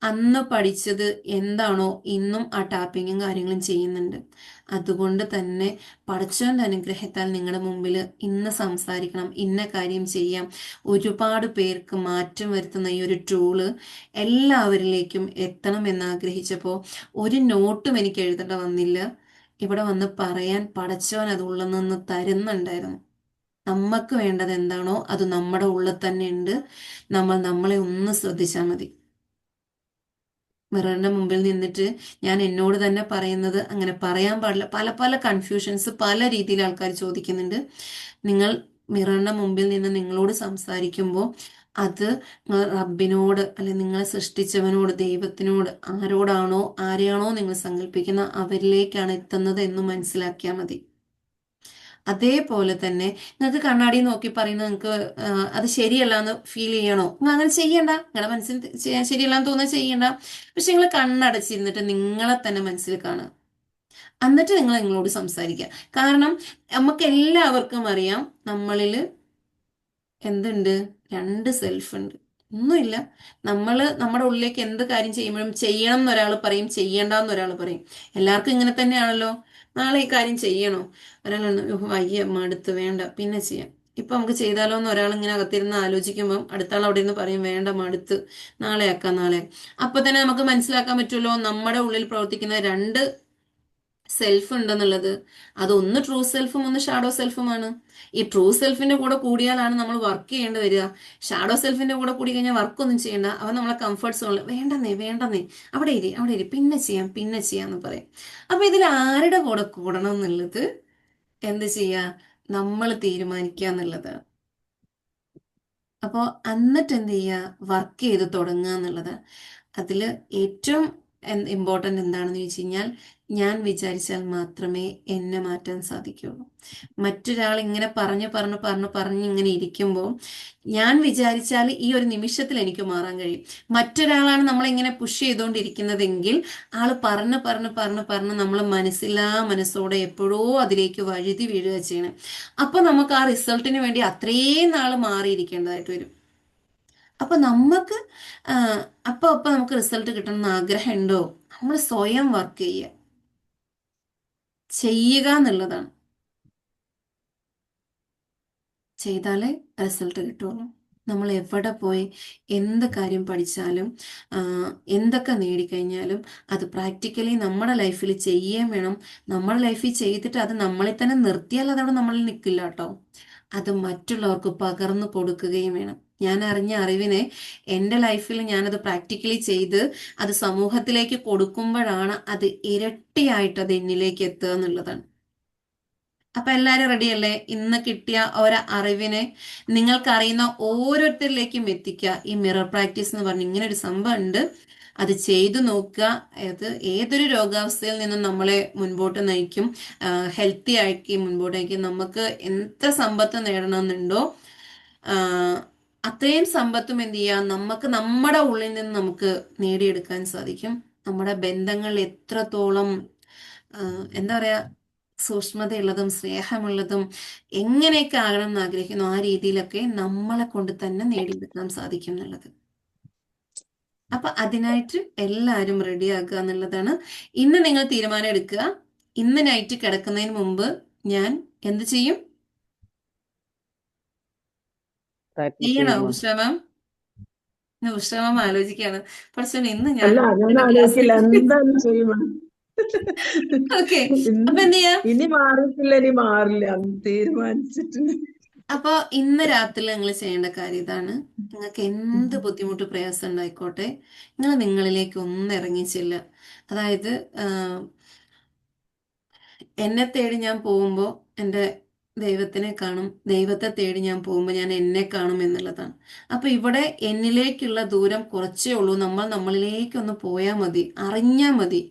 അന്ന് പഠിച്ചത് എന്താണോ ഇന്നും ആ ടാപ്പിങ്ങും കാര്യങ്ങളും ചെയ്യുന്നുണ്ട്. അതുകൊണ്ട് തന്നെ പടച്ചവന്റെ അനുഗ്രഹത്താൽ നിങ്ങളുടെ മുമ്പിൽ ഇന്ന് സംസാരിക്കണം, ഇന്ന കാര്യം ചെയ്യാം, ഒരുപാട് പേർക്ക് മാറ്റം വരുത്തുന്ന ഈ ഒരു ടൂള് എല്ലാവരിലേക്കും എത്തണം എന്ന് ആഗ്രഹിച്ചപ്പോൾ ഒരു നോട്ടും എനിക്ക് എഴുതേണ്ട വന്നില്ല. ഇവിടെ വന്ന് പറയാൻ പടച്ചവൻ അത് ഉള്ളിൽ നിന്ന് തരുന്നുണ്ടായിരുന്നു. നമുക്ക് വേണ്ടത് എന്താണോ അത് നമ്മുടെ ഉള്ളിൽ തന്നെ ഉണ്ട്. നമ്മൾ നമ്മളെ ഒന്ന് ശ്രദ്ധിച്ചാൽ മതി. മിററിന്റെ മുമ്പിൽ നിന്നിട്ട് ഞാൻ എന്നോട് തന്നെ പറയുന്നത്, അങ്ങനെ പറയാൻ പാടില്ല. പല പല കൺഫ്യൂഷൻസ് പല രീതിയിൽ ആൾക്കാർ ചോദിക്കുന്നുണ്ട്. നിങ്ങൾ മിററിന്റെ മുമ്പിൽ നിന്ന് നിങ്ങളോട് സംസാരിക്കുമ്പോൾ അത് റബ്ബിനോട്, അല്ലെ നിങ്ങളെ സൃഷ്ടിച്ചവനോട്, ദൈവത്തിനോട്, ആരോടാണോ ആരെയാണോ നിങ്ങൾ സങ്കല്പിക്കുന്ന അവരിലേക്കാണ് എത്തുന്നത് എന്ന് മനസ്സിലാക്കിയാൽ മതി. അതേപോലെ തന്നെ നിങ്ങൾക്ക് കണ്ണാടി നോക്കി പറയുന്നത് നിങ്ങൾക്ക് അത് ശരിയല്ല എന്ന് ഫീൽ ചെയ്യണോ, നിങ്ങൾ അങ്ങനെ ചെയ്യണ്ട. നിങ്ങളുടെ മനസ്സിൽ ശരിയല്ല എന്ന് തോന്നുന്നത് ചെയ്യണ്ട. പക്ഷെ നിങ്ങൾ കണ്ണടച്ചിരുന്നിട്ട് നിങ്ങളെ തന്നെ മനസ്സിൽ കാണുക. എന്നിട്ട് നിങ്ങൾ നിങ്ങളോട് സംസാരിക്കുക. കാരണം നമുക്ക് എല്ലാവർക്കും അറിയാം നമ്മളിൽ എന്തുണ്ട്, 2 സെൽഫ് ഉണ്ട്. ഒന്നുമില്ല. നമ്മുടെ ഉള്ളിലേക്ക് എന്ത് കാര്യം ചെയ്യുമ്പോഴും ചെയ്യണം എന്നൊരാൾ പറയും, ചെയ്യണ്ട എന്നൊരാൾ പറയും. എല്ലാവർക്കും ഇങ്ങനെ തന്നെയാണല്ലോ. നാളെ ഈ കാര്യം ചെയ്യണോ, ഒരാൾ വയ്യ മടുത്ത് വേണ്ട പിന്നെ ചെയ്യാം. ഇപ്പൊ നമുക്ക് ചെയ്താലോ എന്ന് ഒരാൾ ഇങ്ങനെ അകത്തിരുന്ന് ആലോചിക്കുമ്പോൾ അടുത്ത ആൾ അവിടെ ഇരുന്ന് പറയും വേണ്ട മടുത്ത്, നാളെ ആക്കാം നാളെ. അപ്പൊ തന്നെ നമുക്ക് മനസ്സിലാക്കാൻ പറ്റുമല്ലോ നമ്മുടെ ഉള്ളിൽ പ്രവർത്തിക്കുന്ന രണ്ട് സെൽഫ് ഉണ്ടെന്നുള്ളത്. അതൊന്ന് ട്രൂ സെൽഫും ഒന്ന് ഷാഡോ സെൽഫുമാണ്. ഈ ട്രൂ സെൽഫിന്റെ കൂടെ കൂടിയാലാണ് നമ്മൾ വർക്ക് ചെയ്യേണ്ടി വരിക. ഷാഡോ സെൽഫിന്റെ കൂടെ കൂടി കഴിഞ്ഞാൽ വർക്കൊന്നും ചെയ്യണ്ട, അവൻ നമ്മളെ കംഫർട്ട് സോണിൽ വേണ്ടെന്നേ വേണ്ടെന്നേ, അവിടെ ഇരി പിന്നെ ചെയ്യാന്ന് പറയും. അപ്പൊ ഇതിൽ ആരുടെ കൂടെ കൂടണം എന്നുള്ളത് എന്ത് ചെയ്യാ, നമ്മൾ തീരുമാനിക്കുക എന്നുള്ളതാണ്. അപ്പോൾ എന്നിട്ട് എന്ത് ചെയ്യുക, വർക്ക് ചെയ്ത് തുടങ്ങുക എന്നുള്ളത്. അതിൽ ഏറ്റവും ഇമ്പോർട്ടൻ്റ് എന്താണെന്ന് ചോദിച്ചു കഴിഞ്ഞാൽ, ഞാൻ വിചാരിച്ചാൽ മാത്രമേ എന്നെ മാറ്റാൻ സാധിക്കുകയുള്ളൂ. മറ്റൊരാൾ ഇങ്ങനെ പറഞ്ഞ് ഇങ്ങനെ ഇരിക്കുമ്പോൾ ഞാൻ വിചാരിച്ചാൽ ഈ ഒരു നിമിഷത്തിൽ എനിക്ക് മാറാൻ കഴിയും. മറ്റൊരാളാണ് നമ്മളിങ്ങനെ പുഷ് ചെയ്തുകൊണ്ടിരിക്കുന്നതെങ്കിൽ ആൾ പറഞ്ഞ് നമ്മൾ മനസ്സില്ലാ മനസ്സോടെ എപ്പോഴോ അതിലേക്ക് വഴുതി വീഴുക ചെയ്യണം. അപ്പൊ നമുക്ക് ആ റിസൾട്ടിന് വേണ്ടി അത്രയും നാൾ മാറിയിരിക്കേണ്ടതായിട്ട് വരും. അപ്പൊ നമുക്ക് അപ്പൊ നമുക്ക് റിസൾട്ട് കിട്ടണമെന്ന് ആഗ്രഹമുണ്ടോ, നമ്മൾ സ്വയം വർക്ക് ചെയ്യുക എന്നുള്ളതാണ്. ചെയ്താലേ റിസൾട്ട് കിട്ടുള്ളൂ. നമ്മൾ എവിടെ പോയി എന്ത് കാര്യം പഠിച്ചാലും എന്തൊക്കെ നേടിക്കഴിഞ്ഞാലും അത് പ്രാക്ടിക്കലി നമ്മുടെ ലൈഫിൽ ചെയ്യുകയും വേണം. നമ്മുടെ ലൈഫിൽ ചെയ്തിട്ട് അത് നമ്മളിൽ തന്നെ നിർത്തിയാൽ അതവിടെ നമ്മളിൽ നിൽക്കില്ല കേട്ടോ. അത് മറ്റുള്ളവർക്ക് പകർന്നു കൊടുക്കുകയും വേണം. ഞാൻ അറിഞ്ഞ അറിവിനെ എൻ്റെ ലൈഫിൽ ഞാനത് പ്രാക്ടിക്കലി ചെയ്ത് അത് സമൂഹത്തിലേക്ക് കൊടുക്കുമ്പോഴാണ് അത് ഇരട്ടിയായിട്ട് അത് എന്നിലേക്ക് എത്തുക എന്നുള്ളതാണ്. അപ്പൊ എല്ലാരും റെഡിയല്ലേ? ഇന്ന് കിട്ടിയ ഒരു അറിവിനെ നിങ്ങൾക്കറിയുന്ന ഓരോരുത്തരിലേക്കും എത്തിക്കുക. ഈ മിറർ പ്രാക്ടീസ് എന്ന് പറഞ്ഞ ഇങ്ങനെ ഒരു സംഭവം ഉണ്ട്, അത് ചെയ്തു നോക്കുക. അത് ഏതൊരു രോഗാവസ്ഥയിൽ നിന്നും നമ്മളെ മുൻപോട്ട് നയിക്കും, ഹെൽത്തി ആക്കി മുൻപോട്ട് നയിക്കും. നമുക്ക് എത്ര സമ്പത്ത് നേടണമെന്നുണ്ടോ അത്രയും സമ്പത്തും എന്ത് ചെയ്യാം, നമുക്ക് നമ്മുടെ ഉള്ളിൽ നിന്ന് നമുക്ക് നേടിയെടുക്കാൻ സാധിക്കും. നമ്മുടെ ബന്ധങ്ങൾ എത്രത്തോളം എന്താ പറയാ സൂക്ഷ്മതയുള്ളതും സ്നേഹമുള്ളതും എങ്ങനെയൊക്കെ ആകണം എന്ന് ആഗ്രഹിക്കുന്നു ആ രീതിയിലൊക്കെ നമ്മളെ കൊണ്ട് തന്നെ നേടിയെടുക്കാൻ സാധിക്കും എന്നുള്ളത്. അപ്പൊ അതിനായിട്ട് എല്ലാവരും റെഡിയാക്കുക എന്നുള്ളതാണ്. ഇന്ന് നിങ്ങൾ തീരുമാനം എടുക്കുക. ഇന്ന് നൈറ്റ് കിടക്കുന്നതിന് മുമ്പ് ഞാൻ എന്ത് ചെയ്യും, ചെയ്യണോ വിശ്രമം? വിശ്രമം ആലോചിക്കുകയാണ്. പക്ഷെ ഇന്ന് ഞാൻ അല്ല, ഞാൻ ക്ലാസ് ആലോചിക്കില്ല എന്തായാലും ചെയ്യണം. ഓക്കെ. ഇന്ന് അപ്പൊ എന്ത് ചെയ്യാ, ഇനി മാറിയിട്ടില്ല, ഇനി മാറില്ല തീരുമാനിച്ചിട്ടുണ്ട്. അപ്പൊ ഇന്ന് രാത്രി നിങ്ങൾ ചെയ്യേണ്ട കാര്യം ഇതാണ്. നിങ്ങൾക്ക് എന്ത് ബുദ്ധിമുട്ട് പ്രയാസം ഉണ്ടായിക്കോട്ടെ, നിങ്ങൾ നിങ്ങളിലേക്ക് ഒന്ന് ഇറങ്ങിച്ചില്ല. അതായത് എന്നെ തേടി ഞാൻ പോകുമ്പോൾ എൻ്റെ ദൈവത്തിനെ കാണും, ദൈവത്തെ തേടി ഞാൻ പോകുമ്പോൾ ഞാൻ എന്നെ കാണും എന്നുള്ളതാണ്. അപ്പൊ ഇവിടെ എന്നിലേക്കുള്ള ദൂരം കുറച്ചേ ഉള്ളൂ. നമ്മളിലേക്കൊന്ന് പോയാൽ മതി, അറിഞ്ഞാൽ മതി.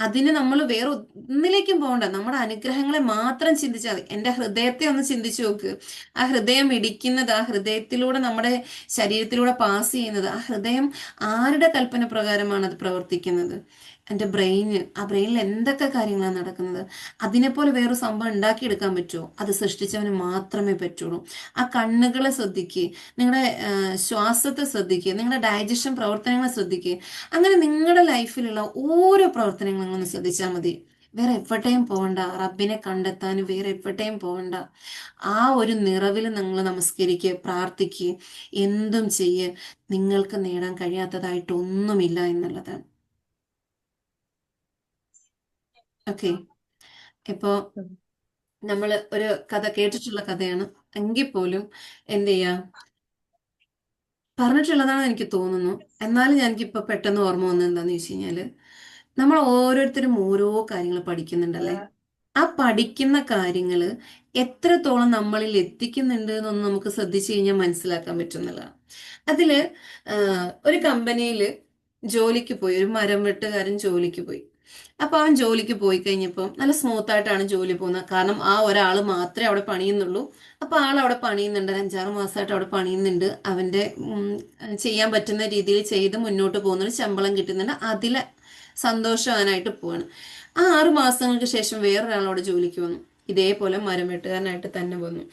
അതിന് നമ്മൾ വേറെ ഒന്നിലേക്കും പോകണ്ട, നമ്മുടെ അനുഗ്രഹങ്ങളെ മാത്രം ചിന്തിച്ചാൽ മതി. എൻ്റെ ഹൃദയത്തെ ഒന്ന് ചിന്തിച്ചു നോക്ക്. ആ ഹൃദയം ഇടിക്കുന്നത്, ആ ഹൃദയത്തിലൂടെ നമ്മുടെ ശരീരത്തിലൂടെ പാസ് ചെയ്യുന്നത്, ആ ഹൃദയം ആരുടെ കൽപ്പന പ്രകാരമാണ് അത് പ്രവർത്തിക്കുന്നത്? എൻ്റെ ബ്രെയിന്, ആ ബ്രെയിനിൽ എന്തൊക്കെ കാര്യങ്ങളാണ് നടക്കുന്നത്? അതിനെപ്പോലെ വേറൊരു സംഭവം ഉണ്ടാക്കിയെടുക്കാൻ പറ്റുമോ? അത് സൃഷ്ടിച്ചവന് മാത്രമേ പറ്റുള്ളൂ. ആ കണ്ണുകളെ ശ്രദ്ധിക്കുക, നിങ്ങളുടെ ശ്വാസത്തെ ശ്രദ്ധിക്കുക, നിങ്ങളുടെ ഡൈജഷൻ പ്രവർത്തനങ്ങളെ ശ്രദ്ധിക്കുക. അങ്ങനെ നിങ്ങളുടെ ലൈഫിലുള്ള ഓരോ പ്രവർത്തനങ്ങളും ഒന്ന് ശ്രദ്ധിച്ചാൽ മതി. വേറെ എവിടെയും പോകണ്ട, റബ്ബിനെ കണ്ടെത്താൻ വേറെ എവിടെയും പോകണ്ട. ആ ഒരു നിറവിൽ നിങ്ങൾ നമസ്കരിക്കുക, പ്രാർത്ഥിക്കുക, എന്തും ചെയ്യുക. നിങ്ങൾക്ക് നേടാൻ കഴിയാത്തതായിട്ടൊന്നുമില്ല എന്നുള്ളതാണ്. ഓക്കെ. ഇപ്പോ നമ്മൾ ഒരു കഥ കേട്ടിട്ടുള്ള കഥയാണ് എങ്കിൽ പോലും എന്ത് ചെയ്യാം, പറഞ്ഞിട്ടുള്ളതാണെന്ന് എനിക്ക് തോന്നുന്നു. എന്നാലും എനിക്കിപ്പോ പെട്ടെന്ന് ഓർമ്മ വന്നത് എന്താന്ന് ചോദിച്ചു കഴിഞ്ഞാല്, നമ്മൾ ഓരോരുത്തരും ഓരോ കാര്യങ്ങൾ പഠിക്കുന്നുണ്ടല്ലേ. ആ പഠിക്കുന്ന കാര്യങ്ങൾ എത്രത്തോളം നമ്മളിൽ എത്തിക്കുന്നുണ്ട് എന്നൊന്ന് നമുക്ക് ശ്രദ്ധിച്ചു കഴിഞ്ഞാൽ മനസ്സിലാക്കാൻ പറ്റുന്നതാണ്. അതില് ഒരു കമ്പനിയിൽ ജോലിക്ക് പോയി, ഒരു മരം വെട്ടുകാരൻ ജോലിക്ക് പോയി. അപ്പൊ അവൻ ജോലിക്ക് പോയി കഴിഞ്ഞപ്പോൾ നല്ല സ്മൂത്ത് ആയിട്ടാണ് ജോലി പോകുന്നത്. കാരണം ആ ഒരാൾ മാത്രമേ അവിടെ പണിയുന്നുള്ളൂ. അപ്പൊ ആൾ അവിടെ പണിയുന്നുണ്ട്, 5-6 മാസമായിട്ട് അവിടെ പണിയുന്നുണ്ട്. അവന്റെ ചെയ്യാൻ പറ്റുന്ന രീതിയിൽ ചെയ്ത് മുന്നോട്ട് പോകുന്നുണ്ട്, ശമ്പളം കിട്ടുന്നുണ്ട്, അതിലെ സന്തോഷവാനായിട്ട് പോവാണ്. ആ 6 മാസങ്ങൾക്ക് ശേഷം വേറൊരാളോട് ജോലിക്ക് വന്നു, ഇതേപോലെ മരം വെട്ടുകാരനായിട്ട് തന്നെ വന്നു.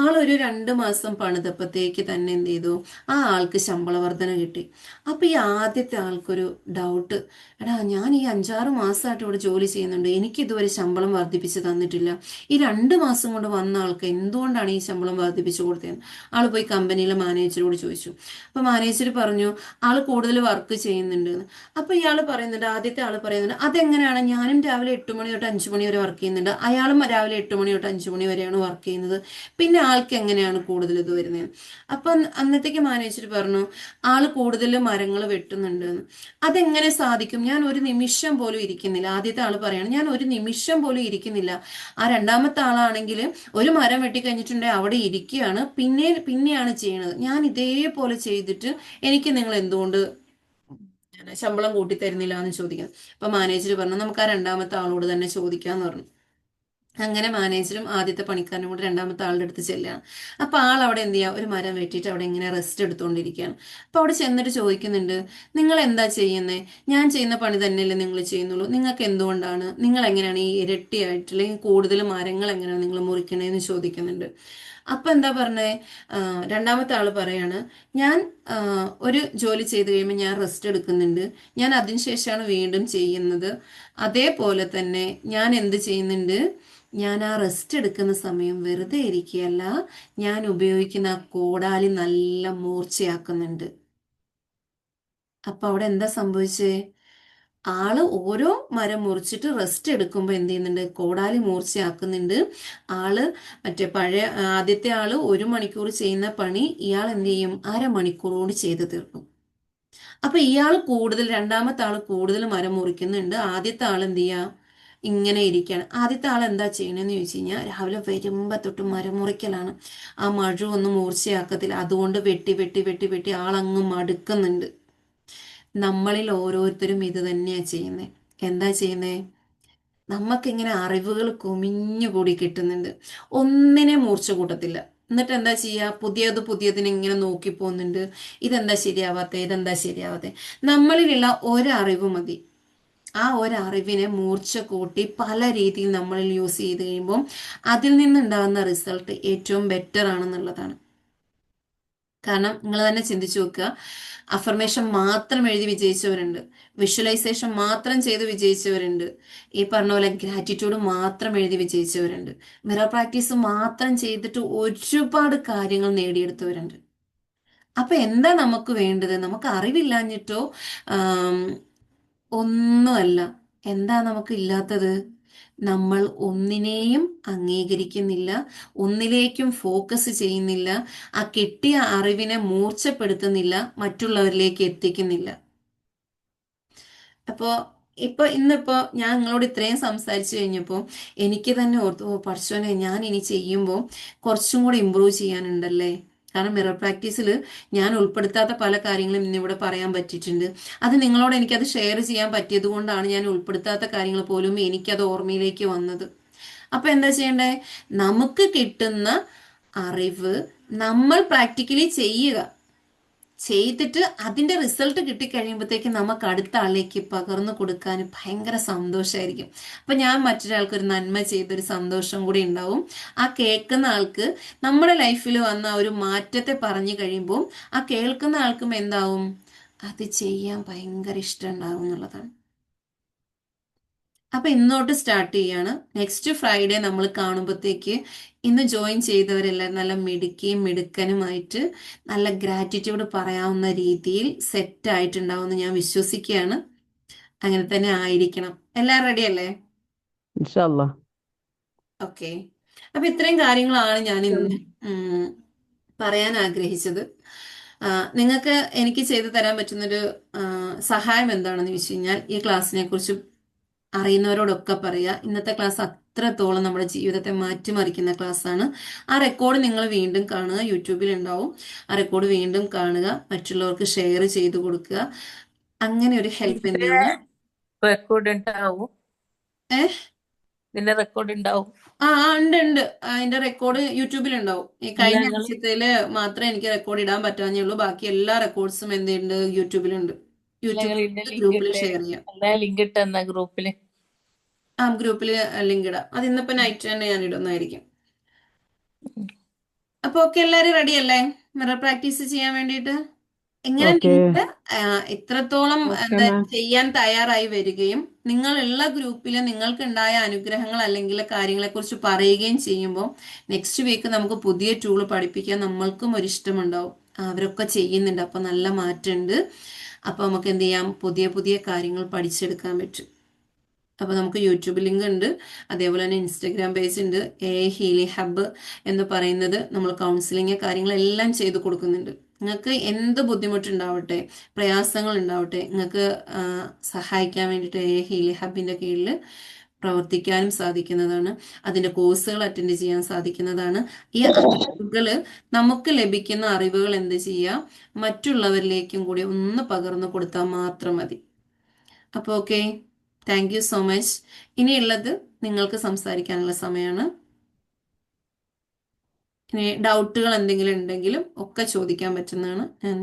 ആളൊരു 2 മാസം പണിതപ്പത്തേക്ക് തന്നെ എന്ത് ചെയ്തു, ആ ആൾക്ക് ശമ്പള വർധന കിട്ടി. അപ്പൊ ഈ ആദ്യത്തെ ആൾക്കൊരു ഡൗട്ട്, എടാ ഞാൻ ഈ 5-6 മാസമായിട്ട് ഇവിടെ ജോലി ചെയ്യുന്നുണ്ട്, എനിക്ക് ഇതുവരെ ശമ്പളം വർദ്ധിപ്പിച്ച് തന്നിട്ടില്ല, ഈ 2 മാസം കൊണ്ട് വന്ന ആൾക്ക് എന്തുകൊണ്ടാണ് ഈ ശമ്പളം വർദ്ധിപ്പിച്ചു കൊടുത്തത്? ആൾ പോയി കമ്പനിയിലെ മാനേജരോട് ചോദിച്ചു. അപ്പൊ മാനേജർ പറഞ്ഞു ആൾ കൂടുതൽ വർക്ക് ചെയ്യുന്നുണ്ട് എന്ന്. അപ്പൊ ഇയാൾ പറയുന്നുണ്ട്, ആദ്യത്തെ ആൾ പറയുന്നുണ്ട്, അതെങ്ങനെയാണ്, ഞാനും രാവിലെ 8 മണി തൊട്ട് 5 മണി വരെ വർക്ക് ചെയ്യുന്നുണ്ട്, അയാളും രാവിലെ 8 മണി തൊട്ട് 5 മണി വരെയാണ് വർക്ക് ചെയ്യുന്നത്, പിന്നെ ആൾക്ക് എങ്ങനെയാണ് കൂടുതൽ ഇത് വരുന്നത്? അപ്പൊ അന്നത്തേക്ക് മാനേജർ പറഞ്ഞു ആള് കൂടുതൽ മരങ്ങൾ വെട്ടുന്നുണ്ട് എന്ന്. അതെങ്ങനെ സാധിക്കും, ഞാൻ ഒരു നിമിഷം പോലും ഇരിക്കുന്നില്ല. ആദ്യത്തെ ആള് പറയാണ്, ഞാൻ ഒരു നിമിഷം പോലും ഇരിക്കുന്നില്ല. ആ രണ്ടാമത്തെ ആളാണെങ്കിൽ ഒരു മരം വെട്ടിക്കഴിഞ്ഞിട്ടുണ്ടെങ്കിൽ അവിടെ ഇരിക്കുകയാണ്, പിന്നെയാണ് ചെയ്യണത്. ഞാൻ ഇതേപോലെ ചെയ്തിട്ട് എനിക്ക് നിങ്ങൾ എന്തുകൊണ്ട് ശമ്പളം കൂട്ടി തരുന്നില്ല എന്ന് ചോദിക്കുന്നു. അപ്പൊ മാനേജർ പറഞ്ഞു നമുക്ക് ആ രണ്ടാമത്തെ ആളോട് തന്നെ ചോദിക്കാന്ന് പറഞ്ഞു. അങ്ങനെ മാനേജറും ആദ്യത്തെ പണിക്കാരനും കൂടെ രണ്ടാമത്തെ ആളുടെ അടുത്ത് ചെല്ലുകയാണ്. അപ്പൊ ആൾ അവിടെ എന്ത് ചെയ്യുക, ഒരു മരം വെട്ടിയിട്ട് അവിടെ ഇങ്ങനെ റെസ്റ്റ് എടുത്തുകൊണ്ടിരിക്കുകയാണ്. അപ്പൊ അവിടെ ചെന്നിട്ട് ചോദിക്കുന്നുണ്ട്, നിങ്ങൾ എന്താ ചെയ്യുന്നത്? ഞാൻ ചെയ്യുന്ന പണി തന്നെയല്ലേ നിങ്ങൾ ചെയ്യുന്നുള്ളൂ, നിങ്ങൾക്ക് എന്തുകൊണ്ടാണ്, നിങ്ങൾ എങ്ങനെയാണ് ഈ ഇരട്ടിയായിട്ട് അല്ലെങ്കിൽ കൂടുതൽ മരങ്ങൾ എങ്ങനെയാണ് നിങ്ങൾ മുറിക്കണേന്ന് ചോദിക്കുന്നുണ്ട്. അപ്പൊ എന്താ പറഞ്ഞേ, രണ്ടാമത്തെ ആള് പറയാണ്, ഞാൻ ഒരു ജോലി ചെയ്ത് കഴിയുമ്പോൾ ഞാൻ റെസ്റ്റ് എടുക്കുന്നുണ്ട്, ഞാൻ അതിനുശേഷമാണ് വീണ്ടും ചെയ്യുന്നത്. അതേപോലെ തന്നെ ഞാൻ എന്ത് ചെയ്യുന്നുണ്ട്, ഞാൻ ആ റെസ്റ്റ് എടുക്കുന്ന സമയം വെറുതെ ഇരിക്കുകയല്ല, ഞാൻ ഉപയോഗിക്കുന്ന ആ കോടാലി നല്ല മൂർച്ചയാക്കുന്നുണ്ട്. അപ്പൊ അവിടെ എന്താ സംഭവിച്ചേ, ആള് ഓരോ മരം മുറിച്ചിട്ട് റെസ്റ്റ് എടുക്കുമ്പോൾ എന്ത് ചെയ്യുന്നുണ്ട്, കോടാലി മൂർച്ചയാക്കുന്നുണ്ട്. ആള് മറ്റേ പഴയ ആദ്യത്തെ ആള് 1 മണിക്കൂർ ചെയ്യുന്ന പണി ഇയാൾ എന്ത് ചെയ്യും, അരമണിക്കൂർ കൊണ്ട് ചെയ്ത് തീർക്കും. അപ്പൊ ഇയാൾ കൂടുതൽ, രണ്ടാമത്തെ ആള് കൂടുതൽ മരം മുറിക്കുന്നുണ്ട്, ആദ്യത്തെ ആൾ എന്ത് ചെയ്യാ, ഇങ്ങനെ ഇരിക്കുകയാണ്. ആദ്യത്തെ ആൾ എന്താ ചെയ്യണമെന്ന് ചോദിച്ചു കഴിഞ്ഞാൽ രാവിലെ വരുമ്പോ തൊട്ട് മരം മുറിക്കലാണ്. ആ മഴ ഒന്നും മൂർച്ചയാക്കത്തില്ല, അതുകൊണ്ട് വെട്ടി വെട്ടി വെട്ടി വെട്ടി ആളങ്ങ് മടുക്കുന്നുണ്ട്. നമ്മളിൽ ഓരോരുത്തരും ഇത് തന്നെയാ ചെയ്യുന്നത്. എന്താ ചെയ്യുന്നേ, നമുക്കിങ്ങനെ അറിവുകൾ കുമിഞ്ഞുകൂടി കിട്ടുന്നുണ്ട്, ഒന്നിനെ മൂർച്ച കൂട്ടത്തില്ല. എന്നിട്ട് എന്താ ചെയ്യുക, പുതിയതിനെ ഇങ്ങനെ നോക്കി പോകുന്നുണ്ട്, ഇതെന്താ ശരിയാവാത്തെ, ഇതെന്താ ശരിയാവാത്തെ. നമ്മളിലുള്ള ഒരറിവ് മതി, ആ ഒരറിവിനെ മൂർച്ച കൂട്ടി പല രീതിയിൽ നമ്മളിൽ യൂസ് ചെയ്ത് കഴിയുമ്പോൾ അതിൽ നിന്നുണ്ടാകുന്ന റിസൾട്ട് ഏറ്റവും ബെറ്റർ ആണെന്നുള്ളതാണ്. കാരണം നിങ്ങൾ തന്നെ ചിന്തിച്ചു നോക്കുക, അഫർമേഷൻ മാത്രം എഴുതി വിജയിച്ചവരുണ്ട്, വിഷ്വലൈസേഷൻ മാത്രം ചെയ്ത് വിജയിച്ചവരുണ്ട്, ഈ പറഞ്ഞ പോലെ ഗ്രാറ്റിറ്റ്യൂഡ് മാത്രം എഴുതി വിജയിച്ചവരുണ്ട്, മിറർ പ്രാക്ടീസ് മാത്രം ചെയ്തിട്ട് ഒരുപാട് കാര്യങ്ങൾ നേടിയെടുത്തവരുണ്ട്. അപ്പൊ എന്താ നമുക്ക് വേണ്ടത്, നമുക്ക് അറിവില്ലാഞ്ഞിട്ടോ ആം, ഒന്നുമല്ല. എന്താ നമുക്ക് ഇല്ലാത്തത്, നമ്മൾ ഒന്നിനെയും അംഗീകരിക്കുന്നില്ല, ഒന്നിലേക്കും ഫോക്കസ് ചെയ്യുന്നില്ല, ആ കിട്ടിയ അറിവിനെ മൂർച്ചപ്പെടുത്തുന്നില്ല, മറ്റുള്ളവരിലേക്ക് എത്തിക്കുന്നില്ല. അപ്പോൾ ഇന്നിപ്പോ ഞാൻ നിങ്ങളോട് ഇത്രയും സംസാരിച്ചു കഴിഞ്ഞപ്പോൾ എനിക്ക് തന്നെ ഓർത്തു, ഓ പടച്ചോനെ, ഞാൻ ഇനി ചെയ്യുമ്പോൾ കുറച്ചും കൂടി ഇമ്പ്രൂവ് ചെയ്യാനുണ്ടല്ലേ. കാരണം മിറർ പ്രാക്ടീസിൽ ഞാൻ ഉൾപ്പെടുത്താത്ത പല കാര്യങ്ങളും ഇന്നിവിടെ പറയാൻ പറ്റിയിട്ടുണ്ട്. അത് നിങ്ങളോട് എനിക്കത് ഷെയർ ചെയ്യാൻ പറ്റിയത് കൊണ്ടാണ് ഞാൻ ഉൾപ്പെടുത്താത്ത കാര്യങ്ങൾ പോലും എനിക്കത് ഓർമ്മയിലേക്ക് വന്നത്. അപ്പൊ എന്താ ചെയ്യണ്ടേ, നമുക്ക് കിട്ടുന്ന അറിവ് നമ്മൾ പ്രാക്ടിക്കലി ചെയ്യുക, ചെയ്തിട്ട് അതിന്റെ റിസൾട്ട് കിട്ടിക്കഴിയുമ്പോഴത്തേക്ക് നമുക്ക് അടുത്ത ആളിലേക്ക് പകർന്നു കൊടുക്കാൻ ഭയങ്കര സന്തോഷമായിരിക്കും. അപ്പൊ ഞാൻ മറ്റൊരാൾക്ക് ഒരു നന്മ ചെയ്തൊരു സന്തോഷം കൂടി ഉണ്ടാവും. ആ കേൾക്കുന്ന ആൾക്ക് നമ്മുടെ ലൈഫിൽ വന്ന ഒരു മാറ്റത്തെ പറഞ്ഞു കഴിയുമ്പോൾ ആ കേൾക്കുന്ന ആൾക്കും എന്താവും, അത് ചെയ്യാൻ ഭയങ്കര ഇഷ്ടം ഉണ്ടാവും എന്നുള്ളതാണ്. അപ്പൊ ഇന്നോട്ട് സ്റ്റാർട്ട് ചെയ്യാണ്. നെക്സ്റ്റ് ഫ്രൈഡേ നമ്മൾ കാണുമ്പോഴത്തേക്ക് ഇന്ന് ജോയിൻ ചെയ്തവരെല്ലാം നല്ല മിടുക്കിയും മിടുക്കനുമായിട്ട് നല്ല ഗ്രാറ്റിറ്റ്യൂഡ് പറയാവുന്ന രീതിയിൽ സെറ്റ് ആയിട്ടുണ്ടാവും എന്ന് ഞാൻ വിശ്വസിക്കുകയാണ്. അങ്ങനെ തന്നെ ആയിരിക്കണം. എല്ലാവരും റെഡി അല്ലേ? ഇൻഷാല്ലാ. ഓക്കെ. അപ്പൊ ഇത്രയും കാര്യങ്ങളാണ് ഞാൻ ഇന്ന് പറയാൻ ആഗ്രഹിച്ചത്. നിങ്ങൾക്ക് എനിക്ക് ചെയ്തു തരാൻ പറ്റുന്നൊരു സഹായം എന്താണെന്ന് ചോദിച്ചു കഴിഞ്ഞാൽ, ഈ ക്ലാസ്സിനെ കുറിച്ച് അറിയുന്നവരോടൊക്കെ പറയുക. ഇന്നത്തെ ക്ലാസ് അത്രത്തോളം നമ്മുടെ ജീവിതത്തെ മാറ്റിമറിക്കുന്ന ക്ലാസ്സാണ്. ആ റെക്കോർഡ് നിങ്ങൾ വീണ്ടും കാണുക, യൂട്യൂബിൽ ഉണ്ടാവും. ആ റെക്കോർഡ് വീണ്ടും കാണുക, മറ്റുള്ളവർക്ക് ഷെയർ ചെയ്ത് കൊടുക്കുക. അങ്ങനെ ഒരു ഹെൽപ്പ് എന്ത് ചെയ്യുക. റെക്കോർഡ് ഉണ്ടാവും, ഏഹ് ഇതിന്റെ റെക്കോർഡ് ഉണ്ടാവും. ഉണ്ട് ഉണ്ട്. അതിന്റെ റെക്കോർഡ് യൂട്യൂബിൽ ഉണ്ടാവും. ഈ കഴിഞ്ഞ ഞങ്ങള് ആഴ്ചത്തേല് മാത്രമേ എനിക്ക് റെക്കോർഡ് ഇടാൻ പറ്റാഞ്ഞേ ഉള്ളൂ, ബാക്കി എല്ലാ റെക്കോർഡ്സും എന്തുണ്ട്, യൂട്യൂബിലുണ്ട്. ഞങ്ങൾ ഇതിന്റെ യൂട്യൂബിൽ ലിങ്ക് ഗ്രൂപ്പിൽ ഇട്ടേ, ഷെയർ ചെയ്യാം. എന്താ ലിങ്ക് ഇട്ടെന്ന ഗ്രൂപ്പില്. ഗ്രൂപ്പിൽ ലിങ്ക് ഇടാം. അത് ഇന്നിപ്പോ നൈറ്റ് തന്നെ ഞാൻ ഇടുന്നതായിരിക്കും. അപ്പൊ ഒക്കെ എല്ലാരും റെഡി അല്ലേ മിറർ പ്രാക്ടീസ് ചെയ്യാൻ വേണ്ടിയിട്ട്? എങ്ങനെ ഓക്കെ നിങ്ങൾ എത്രത്തോളം ഓക്കെ എന്താ മാം. ചെയ്യാൻ തയ്യാറായി വരികയും നിങ്ങളുള്ള ഗ്രൂപ്പിൽ നിങ്ങൾക്കുണ്ടായ അനുഗ്രഹങ്ങൾ അല്ലെങ്കിൽ കാര്യങ്ങളെക്കുറിച്ച് പറയുകയും ചെയ്യുമ്പോൾ നെക്സ്റ്റ് വീക്ക് നമുക്ക് പുതിയ ടൂള് പഠിപ്പിക്കാൻ നമ്മൾക്കും ഒരു ഇഷ്ടമുണ്ടാവും. അവരൊക്കെ ചെയ്യുന്നുണ്ട്, അപ്പൊ നല്ല മാറ്റമുണ്ട്. അപ്പൊ നമുക്ക് എന്ത് ചെയ്യാം, പുതിയ പുതിയ കാര്യങ്ങൾ പഠിച്ചെടുക്കാൻ പറ്റും. അപ്പോൾ നമുക്ക് യൂട്യൂബ് ലിങ്ക് ഉണ്ട്, അതേപോലെ തന്നെ ഇൻസ്റ്റഗ്രാം പേജ് ഉണ്ട്. ഹീലി ഹബ്ബ് എന്ന് പറയുന്നത് നമ്മൾ കൗൺസിലിങ് കാര്യങ്ങളെല്ലാം ചെയ്തു കൊടുക്കുന്നുണ്ട്. നിങ്ങൾക്ക് എന്ത് ബുദ്ധിമുട്ടുണ്ടാവട്ടെ, പ്രയാസങ്ങൾ ഉണ്ടാവട്ടെ, നിങ്ങൾക്ക് സഹായിക്കാൻ വേണ്ടിയിട്ട് ഹീലി ഹബിൻ്റെ കീഴിൽ പ്രവർത്തിക്കാനും സാധിക്കുന്നതാണ്. അതിൻ്റെ കോഴ്സുകൾ അറ്റൻഡ് ചെയ്യാൻ സാധിക്കുന്നതാണ്. ഈ അറിവുകൾ, നമുക്ക് ലഭിക്കുന്ന അറിവുകൾ എന്ത് ചെയ്യുക, മറ്റുള്ളവരിലേക്കും കൂടി ഒന്ന് പകർന്നു കൊടുത്താൽ മാത്രം മതി. അപ്പോൾ okay, thank you so much. ഇനിയുള്ളത് നിങ്ങൾക്ക് സംസാരിക്കാനുള്ള സമയമാണ്. ഇനി ഡൗട്ടുകൾ എന്തെങ്കിലും ഉണ്ടെങ്കിലും ഒക്കെ ചോദിക്കാൻ പറ്റുന്നതാണ്. ഞാൻ